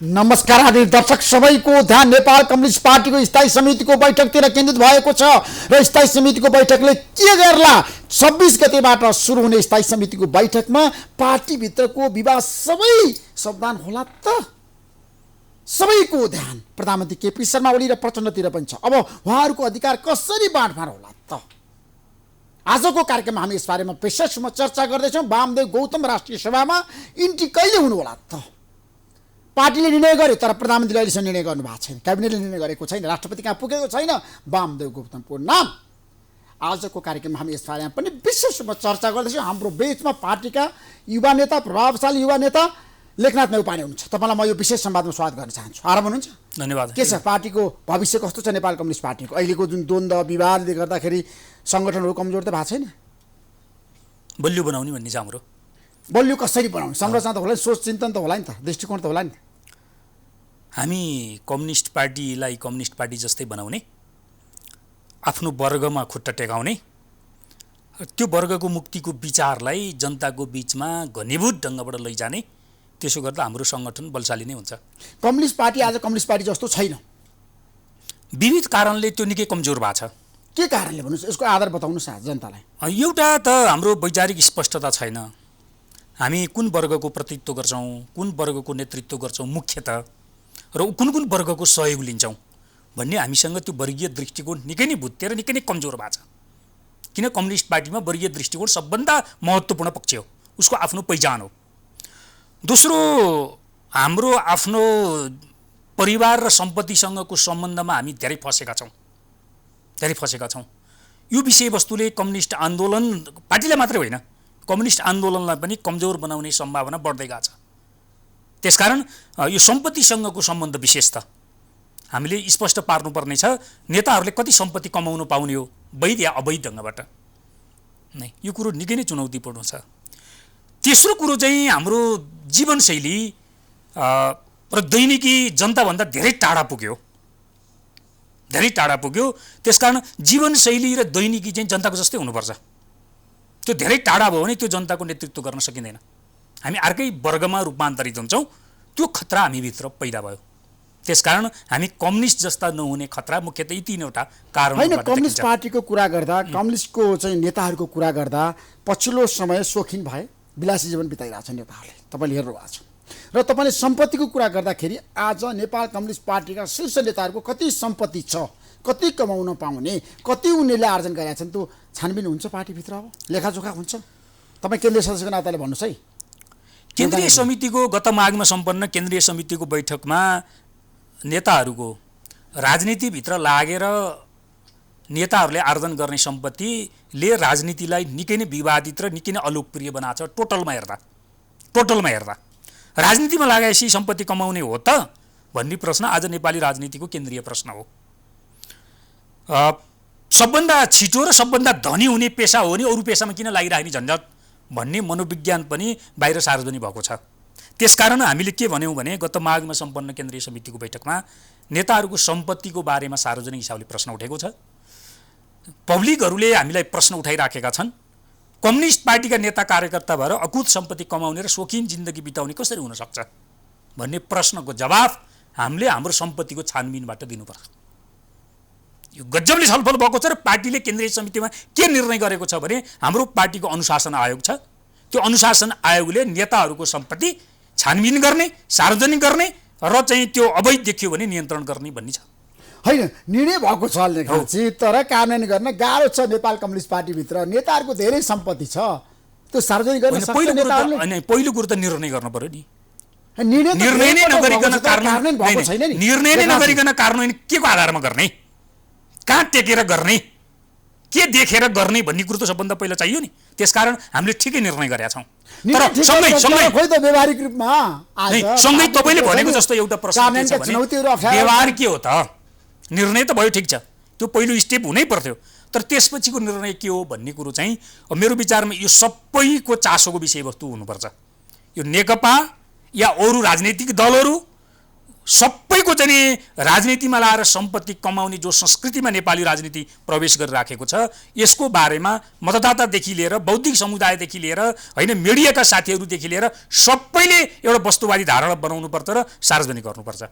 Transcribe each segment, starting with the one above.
नमस्कार आदरणीय दर्शक सबैको ध्यान नेपाल कम्युनिस्ट पार्टीको स्थायी समितिको बैठकतिर केन्द्रित भएको छ र स्थायी समितिको बैठकले के गर्ला 26 गतेबाट सुरु हुने स्थायी समितिको बैठकमा पार्टीभित्रको विवाद सबै सावधान होला त। सबैको ध्यान प्रधानमन्त्री केपी शर्मा ओली र प्रचण्डतिर पनि छ। अब उहाँहरूको अधिकार कसरी बाँडफाँड होला त। आजको कार्यक्रममा हामी यस बारेमा विशेषमा चर्चा गर्दैछौँ। वामदेव गौतम राष्ट्रिय सभामा इन्ट्री कहिले हुनु होला त। पार्टीले निर्णय गर्यो तर प्रधानमन्त्रीले अहिलेसम्म निर्णय गर्नु भएको छैन, क्याबिनेटले निर्णय गरेको छैन, राष्ट्रपति कहाँ पुगेको छैन वामदेव गौतमको नाम। आजको कार्यक्रममा हामी यस बारेमा पनि विशेष रूपमा चर्चा गर्दैछौँ। हाम्रो बीचमा पार्टीका युवा नेता, प्रभावशाली युवा नेता लेखनाथ नेउपाने हुनुहुन्छ। तपाईँलाई म यो विशेष संवादमा स्वागत गर्न चाहन्छु। आराम हुनुहुन्छ? धन्यवाद। के छ पार्टीको भविष्य कस्तो छ? नेपाल कम्युनिस्ट पार्टीको अहिलेको जुन द्वन्द्व विवादले गर्दाखेरि सङ्गठनहरू कमजोर त भएको छैन? बलियो बनाउने भन्ने छ हाम्रो। बलियो कसरी बनाउने? संरचना त होला नि, सोच चिन्तन त होला नि त, दृष्टिकोण त होला नि। हामी कम्युनिस्ट पार्टीलाई कम्युनिस्ट पार्टी जस्तै बनाउने, आफ्नो वर्गमा खुट्टा टेकाउने, त्यो वर्गको मुक्तिको विचारलाई जनताको बीचमा घनीभूत ढङ्गबाट लैजाने, त्यसो गर्दा हाम्रो सङ्गठन बलशाली नै हुन्छ। कम्युनिस्ट पार्टी आज कम्युनिस्ट पार्टी जस्तो छैन। विविध कारणले त्यो निकै कमजोर भएको छ। के कारणले भन्नुहोस्, यसको आधार बताउनुहोस् जनतालाई। एउटा त हाम्रो वैचारिक स्पष्टता छैन। हामी कुन वर्गको प्रतिनिधित्व गर्छौँ, कुन वर्गको नेतृत्व गर्छौँ मुख्यतः, र कुन कुन वर्गको सहयोग लिन्छौँ भन्ने हामीसँग त्यो वर्गीय दृष्टिकोण निकै नै भुत्तेर निकै नै कमजोर भएको छ। किन कम्युनिस्ट पार्टीमा वर्गीय दृष्टिकोण सबभन्दा महत्त्वपूर्ण पक्ष हो, उसको आफ्नो पहिचान हो। दोस्रो, हाम्रो आफ्नो परिवार र सम्पत्तिसँगको सम्बन्धमा हामी धेरै फँसेका छौँ। यो विषयवस्तुले कम्युनिस्ट आन्दोलन, पार्टीलाई मात्रै होइन कम्युनिस्ट आन्दोलनलाई पनि कमजोर बनाउने सम्भावना बढ्दै गएको छ। त्यसकारण यो सम्पत्तिसँगको सम्बन्ध विशेष त हामीले स्पष्ट पार्नुपर्ने छ। नेताहरूले कति सम्पत्ति कमाउनु पाउने हो, वैध या अवैध ढङ्गबाट नै, यो कुरो निकै नै चुनौतीपूर्ण छ। तेस्रो कुरो चाहिँ हाम्रो जीवनशैली र दैनिकी जनताभन्दा धेरै टाढा पुग्यो। त्यसकारण जीवनशैली र दैनिकी चाहिँ जनताको जस्तै हुनुपर्छ। त्यो धेरै टाढा भयो भने त्यो जनताको नेतृत्व गर्न सकिँदैन। हामी अर्कै वर्गमा रूपान्तरित हुन्छौँ, त्यो खतरा हामीभित्र पैदा भयो। त्यसकारण हामी कम्युनिस्ट जस्ता नहुने खतरा मुख्यतः यी तीनवटा कारणबाट होइन। कम्युनिस्ट पार्टीको कुरा गर्दा, कम्युनिस्टको चाहिँ नेताहरूको कुरा गर्दा पछिल्लो समय सोखिन भए, विलासी जीवन बिताइरहेछन् नेताहरूले, तपाईँले हेर्नु भएको छ। र तपाईँले सम्पत्तिको कुरा गर्दाखेरि आज नेपाल कम्युनिस्ट पार्टीका शीर्ष नेताहरूको कति सम्पत्ति छ, कति कमाउन पाउने, कति उनीहरूले आर्जन गरेका छन्, त्यो छानबिन हुन्छ पार्टीभित्र? अब लेखाजोखा हुन्छ? तपाईँ केन्द्रीय सदस्यको नाताले भन्नुहोस् है। केन्द्रीय समितिको गत माघमा सम्पन्न केन्द्रीय समितिको बैठकमा नेताहरूको राजनीतिभित्र लागेर नेताहरूले आर्जन गर्ने सम्पत्तिले राजनीतिलाई निकै नै विवादित र निकै नै अलोकप्रिय बनाएको छ। टोटलमा हेर्दा राजनीतिमा लागेपछि सम्पत्ति कमाउने हो त भन्ने प्रश्न आज नेपाली राजनीतिको केन्द्रीय प्रश्न हो। सबभन्दा छिटो र सबभन्दा धनी हुने पेसा हो भने अरू पेसामा किन लागिराख्ने झन्झट भन्ने मनोविज्ञान पनि बाहिर सार्वजनिक भएको छ। त्यसकारण हामीले के भन्यौँ भने गत माघमा सम्पन्न केन्द्रीय समितिको बैठकमा नेताहरूको सम्पत्तिको बारेमा सार्वजनिक हिसाबले प्रश्न उठेको छ। पब्लिकहरूले हामीलाई प्रश्न उठाइराखेका छन्, कम्युनिस्ट पार्टीका नेता कार्यकर्ता भएर अकुत सम्पत्ति कमाउने र सोखिन जिन्दगी बिताउने कसरी हुनसक्छ भन्ने प्रश्नको जवाफ हामीले हाम्रो सम्पत्तिको छानबिनबाट दिनुपर्छ। यो गजबले छलफल भएको छ र पार्टीले केन्द्रीय समितिमा के निर्णय गरेको छ भने हाम्रो पार्टीको अनुशासन आयोग छ, त्यो अनुशासन आयोगले नेताहरूको सम्पत्ति छानबिन गर्ने, सार्वजनिक गर्ने र चाहिँ त्यो अवैध देखियो भने नियन्त्रण गर्ने भन्ने छ। होइन, निर्णय भएको छ लेखाजी, तर कार्यान्वयन गर्न गाह्रो छ। नेपाल कम्युनिस्ट पार्टीभित्र नेताहरूको धेरै सम्पत्ति छ, त्यो सार्वजनिक गर्न सक्छ नेताहरूले। पहिलो कुरो त निर्णय गर्नु पर्यो नि। निर्णय नै नगरिकन कार्यान्वयन के को आधारमा गर्ने, कहाँ टेकेर गर्ने, के देखेर गर्ने भन्ने कुरो त सबभन्दा पहिला चाहियो नि। त्यसकारण हामीले ठिकै निर्णय गरेका छौँ। तर सँगै तपाईँले भनेको जस्तो एउटा प्रश्न व्यवहार के हो त? निर्णय त भयो, ठिक छ, त्यो पहिलो स्टेप हुनै पर्थ्यो, तर त्यसपछिको निर्णय के हो भन्ने कुरो चाहिँ मेरो विचारमा यो सबैको चासोको विषयवस्तु हुनुपर्छ। यो नेकपा या अरू राजनैतिक दलहरू सबैको चाहिँ राजनीतिमा लाएर सम्पत्ति कमाउने जो संस्कृतिमा नेपाली राजनीति प्रवेश गरिराखेको छ, यसको बारेमा मतदातादेखि लिएर बौद्धिक समुदायदेखि लिएर होइन मिडियाका साथीहरूदेखि लिएर सबैले एउटा वस्तुवादी धारणा बनाउनुपर्छ र सार्वजनिक गर्नुपर्छ।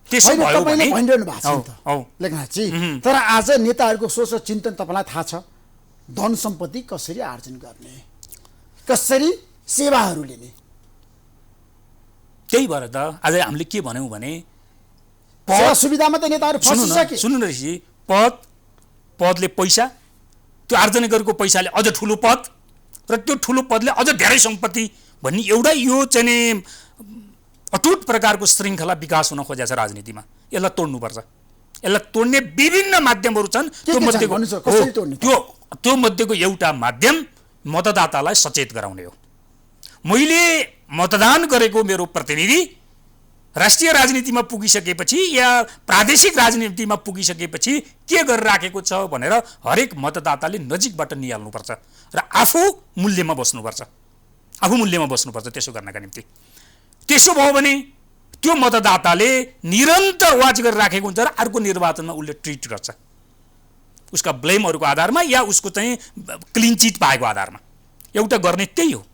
त्यसो भयो भने भनिरहनु भएको छ नि त लेखनाथजी। तर आज नेताहरूको सोच र चिन्तन तपाईँलाई थाहा छ, धन सम्पत्ति कसरी आर्जन गर्ने, कसरी सेवाहरू लिने। त्यही भएर त आज हामीले के भन्यौँ भने सेवा सुविधामा त नेताहरू फसिसके। सुन्नु न ऋषि, पदले पैसा, त्यो आर्जन गरेको पैसाले अझ ठुलो पद र त्यो ठुलो पदले अझ धेरै सम्पत्ति भन्ने एउटा यो चाहिँ अटुट प्रकारको श्रृङ्खला विकास हुन खोजेको छ राजनीतिमा। यसलाई तोड्नुपर्छ। यसलाई तोड्ने विभिन्न माध्यमहरू छन्। त्यो मध्येको एउटा माध्यम मतदातालाई सचेत गराउने हो। मैले मतदान गरेको मेरो प्रतिनिधि राष्ट्रिय राजनीतिमा पुगिसकेपछि या प्रादेशिक राजनीतिमा पुगिसकेपछि के गरिराखेको छ भनेर हरेक मतदाताले नजिकबाट निहाल्नुपर्छ र आफू मूल्यमा बस्नुपर्छ। त्यसो गर्नका निम्ति त्यसो भयो भने त्यो मतदाताले निरन्तर वाच गरिराखेको हुन्छ र अर्को निर्वाचनमा उसले ट्रिट गर्छ, उसका ब्लेमहरूको आधारमा या उसको चाहिँ क्लिन चिट पाएको आधारमा। एउटा गर्ने त्यही हो।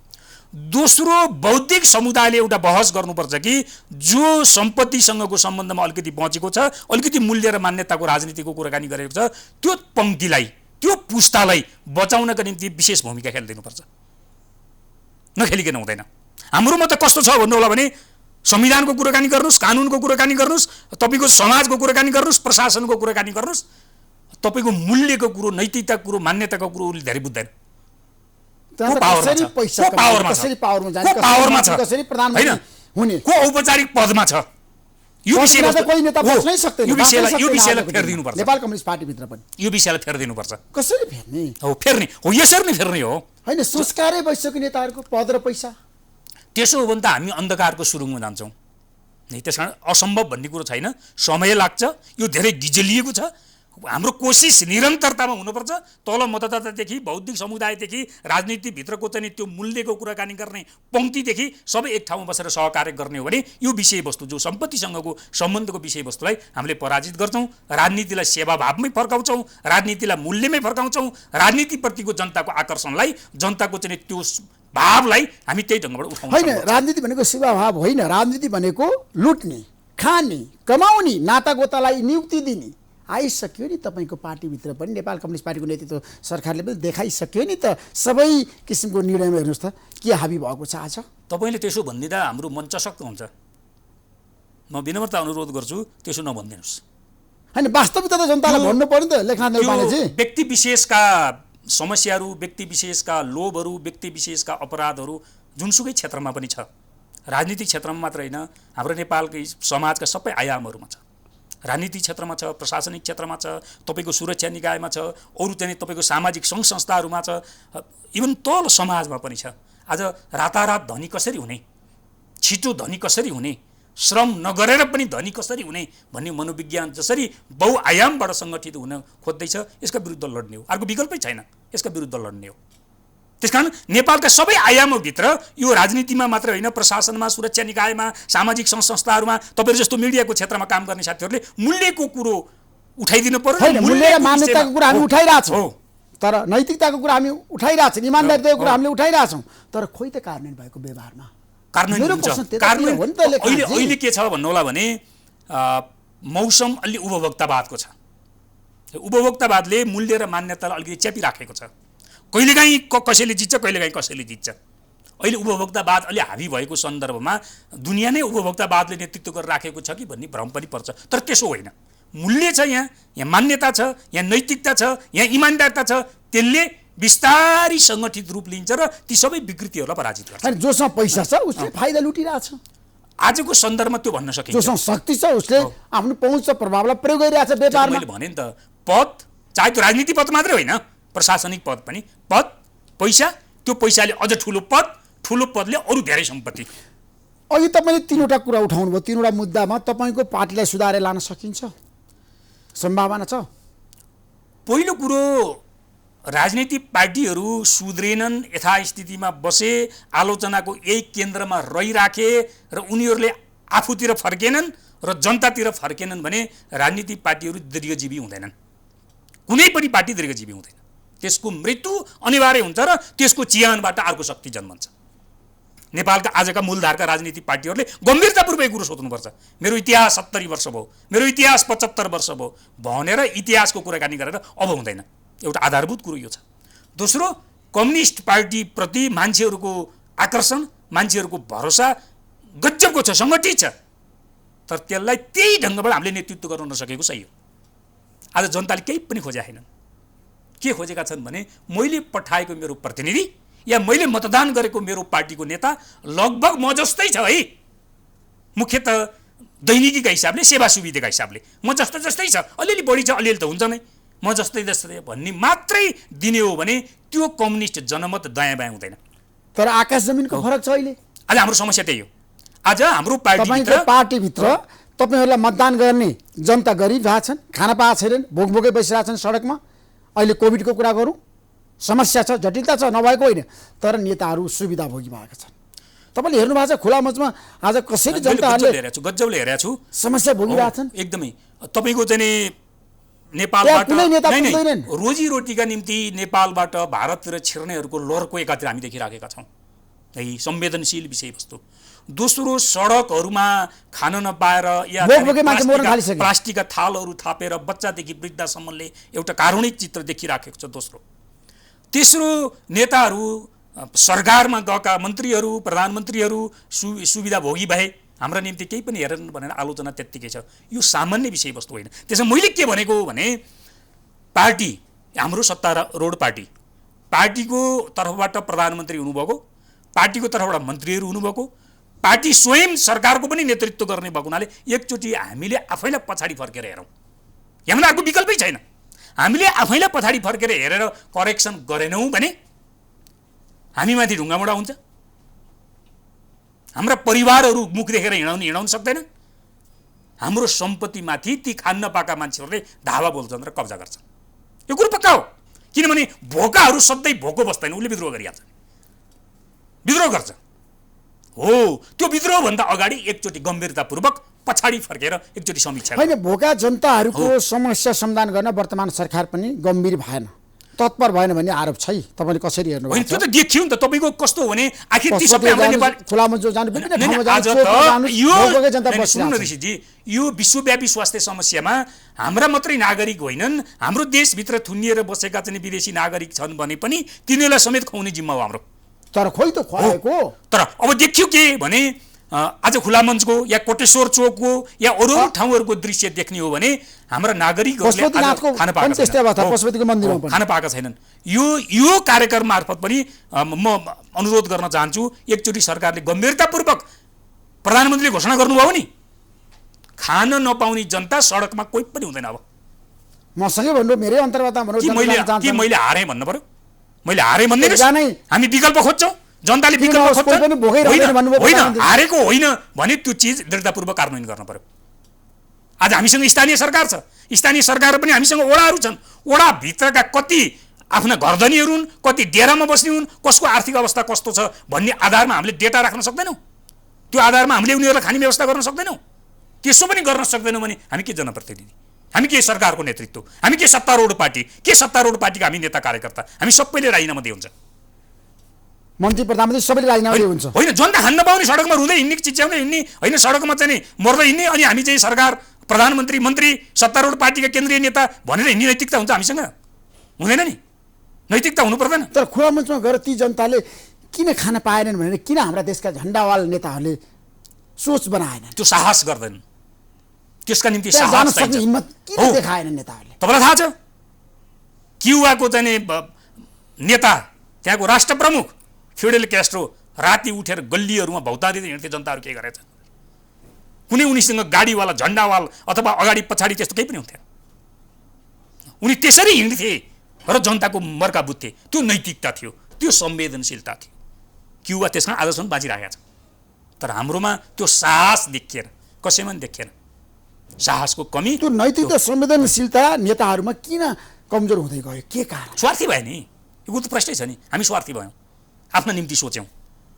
दोस्रो, बौद्धिक समुदायले एउटा बहस गर्नुपर्छ कि जो सम्पत्तिसँगको सम्बन्धमा अलिकति बचेको छ, अलिकति मूल्य र मान्यताको राजनीतिको कुराकानी गरेको छ, त्यो पङ्क्तिलाई, त्यो पुस्तालाई बचाउनका निम्ति विशेष भूमिका खेलिदिनुपर्छ। नखेलिकन हुँदैन। हाम्रोमा त कस्तो छ भन्नु होला भने संविधानको कुराकानी गर्नुहोस्, कानुनको कुराकानी गर्नुहोस्, तपाईँको समाजको कुराकानी गर्नुहोस्, प्रशासनको कुराकानी गर्नुहोस्, तपाईँको मूल्यको कुरो, नैतिकताको कुरो, मान्यताको कुरो उसले धेरै बुझ्दैन। को औपचारिक पदमा छ, यो विषयलाई फेरिदिनुपर्छ। नेपाल कम्युनिस्ट पार्टीभित्र पनि यो विषयलाई फेरिदिनुपर्छ। कसरी फेर्ने हो? फेर्ने हो, यसरी नै फेर्ने हो। होइन, संस्कारै भइसक्यो नेताहरूको पद र पैसा। त्यसो हो भने त हामी अन्धकारको सुरुङमा जान्छौँ। त्यस कारण असम्भव भन्ने कुरो छैन, समय लाग्छ, यो धेरै गिजलिएको छ। हाम्रो कोसिस निरन्तरतामा हुनुपर्छ। तल मतदातादेखि बौद्धिक समुदायदेखि राजनीतिभित्रको चाहिँ त्यो मूल्यको कुराकानी गर्ने पङ्क्तिदेखि सबै एक ठाउँमा बसेर सहकार्य गर्ने हो भने यो विषयवस्तु जो सम्पत्तिसँगको सम्बन्धको विषयवस्तुलाई हामीले पराजित गर्छौँ, राजनीतिलाई सेवाभावमै फर्काउँछौँ, राजनीतिलाई मूल्यमै फर्काउँछौँ, राजनीतिप्रतिको जनताको आकर्षणलाई, जनताको चाहिँ त्यो भावलाई हामी त्यही ढङ्गबाट उठाउँछौँ। होइन, राजनीति भनेको सेवाभाव होइन। राजनीति भनेको लुट्ने, खाने, कमाउने, नातागोतालाई नियुक्ति दिने। आइसक्यो नि तपाईँको पार्टीभित्र पनि, नेपाल कम्युनिस्ट पार्टीको नेतृत्व सरकारले पनि देखाइसक्यो नि त। सबै किसिमको निर्णयमा हेर्नुहोस् त के हाबी भएको छ आज। तपाईँले त्यसो भनिदिँदा हाम्रो मन चसक्क हुन्छ। म विनम्रता अनुरोध गर्छु, त्यसो नभनिदिनुहोस्। होइन, वास्तविकता त जनतालाई भन्नु पर्यो नि त लेखनाथ नेपालजी। व्यक्ति विशेषका समस्याहरू, व्यक्ति विशेषका लोभहरू, व्यक्ति विशेषका अपराधहरू जुनसुकै क्षेत्रमा पनि छ। राजनीतिक क्षेत्रमा मात्र होइन, हाम्रो नेपालकै समाजका सबै आयामहरूमा छ। राजनीतिक क्षेत्रमा छ, प्रशासनिक क्षेत्रमा छ, तपाईँको सुरक्षा निकायमा छ, अरू चाहिँ तपाईँको सामाजिक सङ्घ संस्थाहरूमा छ, इभन तल समाजमा पनि छ। आज रातारात धनी कसरी हुने, छिटो धनी कसरी हुने, श्रम नगरेर पनि धनी कसरी हुने भन्ने मनोविज्ञान जसरी बहुआयामबाट सङ्गठित हुन खोज्दैछ, यसका विरुद्ध लड्ने हो। अर्को विकल्पै छैन, यसका विरुद्ध लड्ने हो। त्यसकारण नेपालका सबै आयामभित्र यो राजनीतिमा मात्र होइन, प्रशासनमा, सुरक्षा निकायमा, सामाजिक सङ्घ संस्थाहरूमा तपाईँहरू जस्तो मिडियाको क्षेत्रमा काम गर्ने साथीहरूले मूल्यको कुरो उठाइदिनु पर्यो। मूल्य र मान्यताको कुरा हामी उठाइरहेछौँ, तर नैतिकताको कुरा हामी उठाइरहेछौँ, इमान्दारिताको कुरा हामीले उठाइरहेछौँ, तर खोइ त कार्यान्वयन भएको व्यवहारमा अहिले के छ भन्नु होला भने मौसम अलि उपभोक्तावादको छ। उपभोक्तावादले मूल्य र मान्यतालाई अलिकति च्यापिराखेको छ। कहिलेकाहीँ कसैले जित्छ, कहिलेकाहीँ कसैले जित्छ। अहिले उपभोक्तावाद अलि हावी भएको सन्दर्भमा दुनियाँ नै उपभोक्तावादले नेतृत्व गरेर राखेको छ कि भन्ने भ्रम पनि पर्छ। तर त्यसो होइन, मूल्य छ, यहाँ मान्यता छ, यहाँ नैतिकता छ, यहाँ इमान्दारिता छ, त्यसले बिस्तारै सङ्गठित रूप लिन्छ र ती सबै विकृतिहरूलाई पराजित गर्छ। जोसँग पैसा छ उसले फाइदा लुटिरहेछ। आजको सन्दर्भमा त्यो भन्न सकिन्छ। जोसँग शक्ति छ उसले आफ्नो पहुँच र प्रभावलाई प्रयोग गरिरहेछ व्यापारमा। मैले भने नि त, पद चाहे त्यो राजनीति पद मात्रै होइन, प्रशासनिक पद पनि, पद, पैसा, त्यो पैसाले अझ ठुलो पद, ठुलो पदले अरू धेरै सम्पत्ति। अघि तपाईँले तीनवटा कुरा उठाउनु भयो। तीनवटा मुद्दामा तपाईँको पार्टीलाई सुधारेर लान सकिन्छ, सम्भावना छ? पहिलो कुरो, राजनीतिक पार्टीहरू सुध्रेनन्, यथास्थितिमा बसे, आलोचनाको यही केन्द्रमा रहिराखे र उनीहरूले आफूतिर फर्केनन्, र जनतातिर फर्केनन् भने राजनीतिक पार्टीहरू दीर्घजीवी हुँदैनन्। कुनै पनि पार्टी दीर्घजीवी हुँदैन। त्यसको मृत्यु अनिवार्य हुन्छ र त्यसको चिहानबाट अर्को शक्ति जन्मन्छ। नेपालका आजका मूलधारका राजनीतिक पार्टीहरूले गम्भीरतापूर्वक कुरो सोच्नुपर्छ। मेरो इतिहास 70 वर्ष भयो, मेरो इतिहास 75 वर्ष भयो भनेर इतिहासको कुराकानी गरेर अब हुँदैन। एउटा आधारभूत कुरो यो छ। दोस्रो, कम्युनिस्ट पार्टीप्रति मान्छेहरूको आकर्षण, मान्छेहरूको भरोसा गजबको छ, सङ्गठित छ, तर त्यसलाई त्यही ढङ्गबाट हामीले नेतृत्व गर्न नसकेको सही हो। आज जनताले केही पनि खोजेका छैनन्। के खोजेका छन् भने मैले पठाएको मेरो प्रतिनिधि या मैले मतदान गरेको मेरो पार्टीको नेता लगभग म जस्तै छ है, मुख्यतः दैनिकीका हिसाबले, सेवा सुविधाका हिसाबले म जस्तै छ, अलिअलि बढी छ, अलिअलि त हुन्छ नै, म जस्तै भन्ने मात्रै दिने हो भने त्यो कम्युनिस्ट जनमत दायाँ बायाँ हुँदैन। तर आकाश जमिनको फरक छ। अहिले आज हाम्रो समस्या त्यही हो। आज हाम्रो पार्टीभित्र तपाईँहरूलाई मतदान गर्ने जनता गरिब भएको छन्, खाना पाएको छैनन्, भोकभोकै बसिरहेका छन् सडकमा। अहिले कोभिडको कुरा गरौँ, समस्या छ, जटिलता छ, नभएको होइन, तर नेताहरू सुविधा भोगी भएका छन्। तपाईँले हेर्नु भएको छ खुला मञ्चमा आज कसरी जनताहरूले गजबले हेरेको छु समस्या भोगिरहेछन्। एकदमै तपाईँको चाहिँ नेपालबाट रोजीरोटीका निम्ति नेपालबाट भारततिर छिर्नेहरूको लहरको एकातिर हामी देखिराखेका छौँ है, संवेदनशील विषयवस्तु। दोस्रो, सडकहरूमा खान नपाएर या प्लास्टिकका थालहरू थापेर बच्चादेखि वृद्धसम्मले एउटा कारुणिक चित्र देखिराखेको छ। दोस्रो, तेस्रो, नेताहरू सरकारमा गएका मन्त्रीहरू, प्रधानमन्त्रीहरू सुविधा भोगी भए, हाम्रा निम्ति केही पनि हेरेन भनेर आलोचना त्यत्तिकै छ। यो सामान्य विषयवस्तु होइन। त्यसमा मैले के भनेको भने पार्टी, हाम्रो सत्तारूढ पार्टी, पार्टीको तर्फबाट प्रधानमन्त्री हुनुभएको, पार्टीको तर्फबाट मन्त्रीहरू हुनुभएको, पार्टी स्वयं सरकारको पनि नेतृत्व गर्ने भएको हुनाले एकचोटि हामीले आफैलाई पछाडि फर्केर हेरौँ। यहाँ अर्को विकल्पै छैन। हामीले आफैलाई पछाडि फर्केर हेरेर करेक्सन गरेनौँ भने हामीमाथि ढुङ्गामुढा हुन्छ। हाम्रा परिवारहरू मुख देखेर हिँडाउन सक्दैन। हाम्रो सम्पत्तिमाथि ती खान नपाएका मान्छेहरूले धावा बोल्छन् र कब्जा गर्छन्। यो कुरो पक्का हो। किनभने भोकाहरू सधैँ भोको बस्दैन, उसले विद्रोह गरिहाल्छ, विद्रोह गर्छ। हो, त्यो विद्रोहभन्दा अगाडि एकचोटि गम्भीरतापूर्वक पछाडि फर्केर एकचोटि समीक्षा होइन। भोका जनताहरूको समस्या समाधान गर्न वर्तमान सरकार पनि गम्भीर भएन, तत्पर भएन भन्ने आरोप छ। तपाईँले कसरी हेर्नु भयो? त्यो त देखियो नि त। तपाईँको कस्तो हो भने आखिर ती सबै हाम्रो नेपाल खुलामा जो जानु विभिन्न ठाउँमा ऋषिजी, यो विश्वव्यापी स्वास्थ्य समस्यामा हाम्रा मात्रै नागरिक होइनन्, हाम्रो देशभित्र थुनिएर बसेका चाहिँ विदेशी नागरिक छन् भने पनि तिनीहरूलाई समेत खुवाउने जिम्मा हो हाम्रो। तर खोइ त खुवाएको। तर अब देखियो के भने आज खुला मञ्चको या कोटेश्वर चोकको या अरू ठाउँहरूको दृश्य देख्ने हो भने हाम्रा नागरिकहरूले खान पाएका छैनन्। यो कार्यक्रम मार्फत पनि म अनुरोध गर्न चाहन्छु, एकचोटि सरकारले गम्भीरतापूर्वक प्रधानमन्त्रीले घोषणा गर्नुभयो नि, खान नपाउने जनता सडकमा कोही पनि हुँदैन। अब मसँगै भन्नु, मेरै अन्तर्वार्ता भनौँ कि मैले हारेँ भन्नु पर्यो? मैले हारेँ भन्ने हामी विकल्प खोज्छौँ। जनताले विकल्प खोज्छ, होइन हारेको होइन भने त्यो चिज दृढतापूर्वक कार्यान्वयन गर्न पर्यो। आज हामीसँग स्थानीय सरकार छ, स्थानीय सरकार पनि हामीसँग ओडाहरू छन्। ओडाभित्रका कति आफ्ना घरधनीहरू हुन्, कति डेरामा बस्ने हुन्, कसको आर्थिक अवस्था कस्तो छ भन्ने आधारमा हामीले डेटा राख्न सक्दैनौँ। त्यो आधारमा हामीले उनीहरूलाई खाने व्यवस्था गर्न सक्दैनौँ। त्यसो पनि गर्न सक्दैनौँ भने हामी के जनप्रतिनिधि, हामी के सरकारको नेतृत्व, हामी के सत्तारूढ पार्टी, के सत्तारूढ पार्टीका हामी नेता कार्यकर्ता, हामी सबैले राजीनामा दिए हुन्छ। मन्त्री प्रधानमन्त्री सबैले राजीनामा दिए हुन्छ। होइन, जनता खान नपाउने सडकमा रुँदै हिँड्ने, चिच्याउँदै हिँड्ने, होइन सडकमा चाहिँ मर्दै हिँड्ने, अनि हामी चाहिँ सरकार, प्रधानमन्त्री, मन्त्री, सत्तारूढ पार्टीका केन्द्रीय नेता भनेर हिँड्ने नैतिकता हुन्छ हामीसँग? हुँदैन नि, नैतिकता हुनु पर्दैन। तर खुला मञ्चमा गएर ती जनताले किन खान पाएनन् भनेर किन हाम्रा देशका झन्डावाल नेताहरूले सोच बनाएनन्, त्यो साहस गर्दैनन्? त्यसका निम्ति साहस चाहिन्छ, हिम्मत किन देखाएनन् नेताहरूले? तपाईँलाई थाहा छ क्युबाको चाहिँ नेता, त्यहाँको राष्ट्र प्रमुख फिडेल क्यास्ट्रो राति उठेर गल्लीहरूमा भौतारिँदै हिँड्थे, जनताहरू के गरेछ? कुनै उनीसँग गाडीवाला, झन्डावाल अथवा अगाडि पछाडि त्यस्तो केही पनि हुन्थेन। उनी त्यसरी हिँड्थे र जनताको मर्का बुझ्थे। त्यो नैतिकता थियो, त्यो संवेदनशीलता थियो। क्युबा त्यसमा आजसम्म बाँचिरहेको छ। तर हाम्रोमा त्यो साहस देखिएन, कसैमा पनि देखिएन। साहसको कमी, त्यो नैतिकता, संवेदनशीलता नेताहरूमा किन कमजोर हुँदै गयो? के कारण? स्वार्थी भयो नि, यो त प्रश्नै छ नि। हामी स्वार्थी भयौँ, आफ्ना निम्ति सोच्यौँ,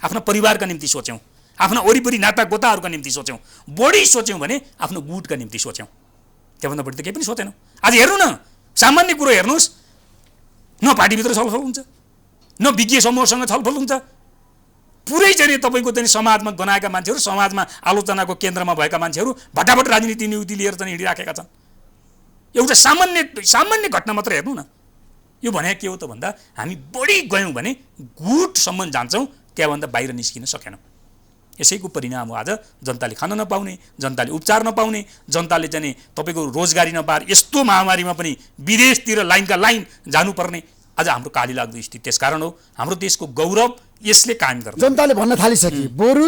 आफ्ना परिवारका निम्ति सोच्यौँ, आफ्ना वरिपरि नातागोताहरूका निम्ति सोच्यौँ, बढी सोच्यौँ भने आफ्नो गुटका निम्ति सोच्यौँ। त्योभन्दा बढी त केही पनि सोचेनौँ। आज हेर्नु न, सामान्य कुरो हेर्नुहोस्, न पार्टीभित्र छलफल हुन्छ, न विज्ञ समूहसँग छलफल हुन्छ। पुरै चाहिँ तपाईँको चाहिँ समाजमा गनाएका मान्छेहरू, समाजमा आलोचनाको केन्द्रमा भएका मान्छेहरू भटाभट राजनीति नियुक्ति लिएर चाहिँ हिँडिराखेका छन्। एउटा सामान्य घटना मात्र हेर्नु न। यो भने के हो त भन्दा हामी बढी गयौँ भने गुटसम्म जान्छौँ, त्यहाँभन्दा बाहिर निस्किन सकेनौँ। यसैको परिणाम हो आज जनताले खान नपाउने, जनताले उपचार नपाउने, जनताले चाहिँ तपाईँको रोजगारी नपाएर यस्तो महामारीमा पनि विदेशतिर लाइनका लाइन जानुपर्ने आज हाम्रो काली लाग्दो स्थिति। त्यसकारण हो हाम्रो देशको गौरव यसले कायम गर्छ। जनताले भन्न थालिसके बरु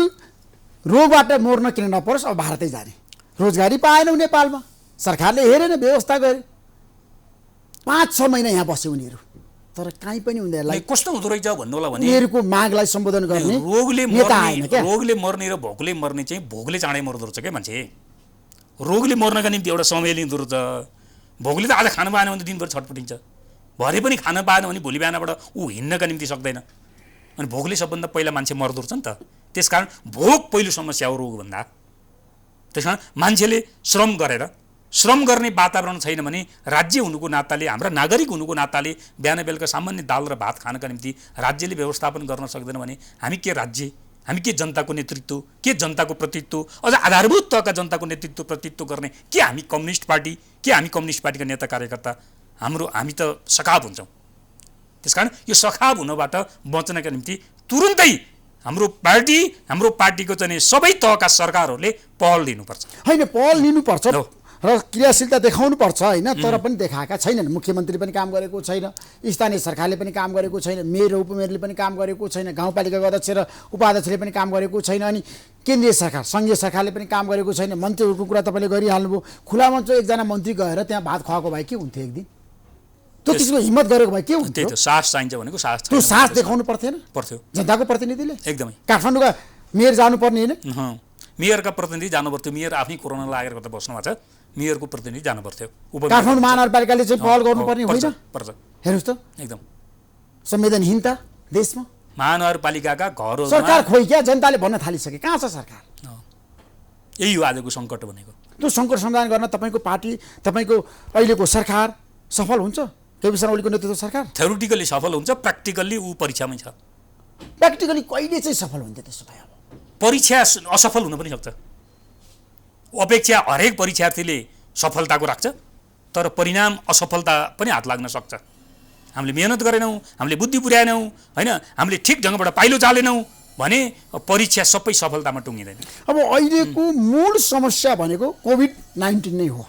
रोगबाट मर्न किन नपरोस्, अब भारतै जाने। रोजगारी पाएनौ नेपालमा, सरकारले हेरेन, व्यवस्था गरे, 5-6 महिना यहाँ बसे उनीहरू, तर काहीँ पनि उनीहरूलाई कस्तो हुँदो रहेछ भन्नु होला भने उनीहरूको मागलाई सम्बोधन गर्ने नेता आएन क्या। रोगले मर्ने र भोकले मर्ने चाहिँ भोकले चाँडै मर्दो रहेछ क्या मान्छे। रोगले मर्नका निम्ति एउटा समय लिँदो रहेछ, भोकले त आज खान पाएन भने दिनभर छटपटिन्छ, भरे पनि खान पाएन भने भोलि बिहानबाट ऊ हिँड्नका निम्ति सक्दैन। अनि भोकले सबभन्दा पहिला मान्छे मर्दो रहेछ नि त। त्यसकारण भोक पहिलो समस्या हो रोगभन्दा। त्यसकारण मान्छेले श्रम गर्ने वातावरण छैन भने राज्य हुनुको नाताले, हाम्रा नागरिक हुनुको नाताले बिहान बेलुका सामान्य दाल र भात खानका निम्ति राज्यले व्यवस्थापन गर्न सक्दैन भने हामी के राज्य, हामी के जनताको नेतृत्व, के जनताको प्रतित्व, अझ आधारभूत तहका जनताको नेतृत्व प्रतित्व गर्ने के हामी कम्युनिस्ट पार्टी, के हामी कम्युनिस्ट पार्टीका नेता कार्यकर्ता, हामी त सखाव हुन्छौँ। त्यसकारण यो सखाव हुनबाट बच्नका निम्ति तुरुन्तै हाम्रो पार्टीको चाहिँ सबै तहका सरकारहरूले पहल लिनुपर्छ। होइन, पहल लिनुपर्छ र क्रियाशीलता देखाउनुपर्छ होइन, तर पनि देखाएका छैनन्। मुख्यमन्त्री पनि काम गरेको छैन, स्थानीय सरकारले पनि काम गरेको छैन, मेयर र उपमेयरले पनि काम गरेको छैन, गाउँपालिकाको अध्यक्ष र उपाध्यक्षले पनि काम गरेको छैन, अनि केन्द्रीय सरकार सङ्घीय सरकारले पनि काम गरेको छैन। मन्त्रीहरूको कुरा तपाईँले गरिहाल्नुभयो। खुला मञ्च एकजना मन्त्री गएर त्यहाँ भात खुवाएको भए के हुन्थ्यो? एक दिन त्यो किसिमको हिम्मत गरेको भए के हुन्थ्यो? साहस चाहिन्छ भनेको साहस, त्यो साहस देखाउनु पर्थ्यो जनताको प्रतिनिधिले। एकदमै काठमाडौँका मेयर जानुपर्ने होइन, मेयरका प्रतिनिधि जानुपर्थ्यो। मेयर आफै कोरोना लागेर कता बस्नु भएको छ, मेयरको प्रतिनिधि जानुपर्थ्यो। काठमाडौँ महानगरपालिकाले चाहिँ पहल गर्नुपर्ने होइन? हेर्नुहोस् त, एकदम संवेदनहीनता देशमा। महानगरपालिकाका घरहरू सरकार खोइ क्या, जनताले भन्न थालिसके कहाँ छ सरकार? यही हो आजको सङ्कट भनेको। त्यो सङ्कट समाधान गर्न तपाईँको पार्टी, तपाईँको अहिलेको सरकार सफल हुन्छ? केपी शर्मा ओलीको नेतृत्व सरकार थ्योरिटिकली सफल हुन्छ, प्र्याक्टिकल्ली ऊ परीक्षामै छ। प्र्याक्टिकली कहिले चाहिँ सफल हुन्छ त्यसो भए? परीक्षा असफल हुन पनि सक्छ। अपेक्षा हरेक परीक्षार्थीले सफलताको राख्छ, तर परिणाम असफलता पनि हात लाग्न सक्छ। हामीले मेहनत गरेनौँ, हामीले बुद्धि पुर्याएनौँ होइन, हामीले ठिक ढङ्गबाट पाइलो चालेनौँ भने परीक्षा सबै सफलतामा टुङ्गिँदैन। अब अहिलेको मूल समस्या भनेको कोभिड-19 नै हो।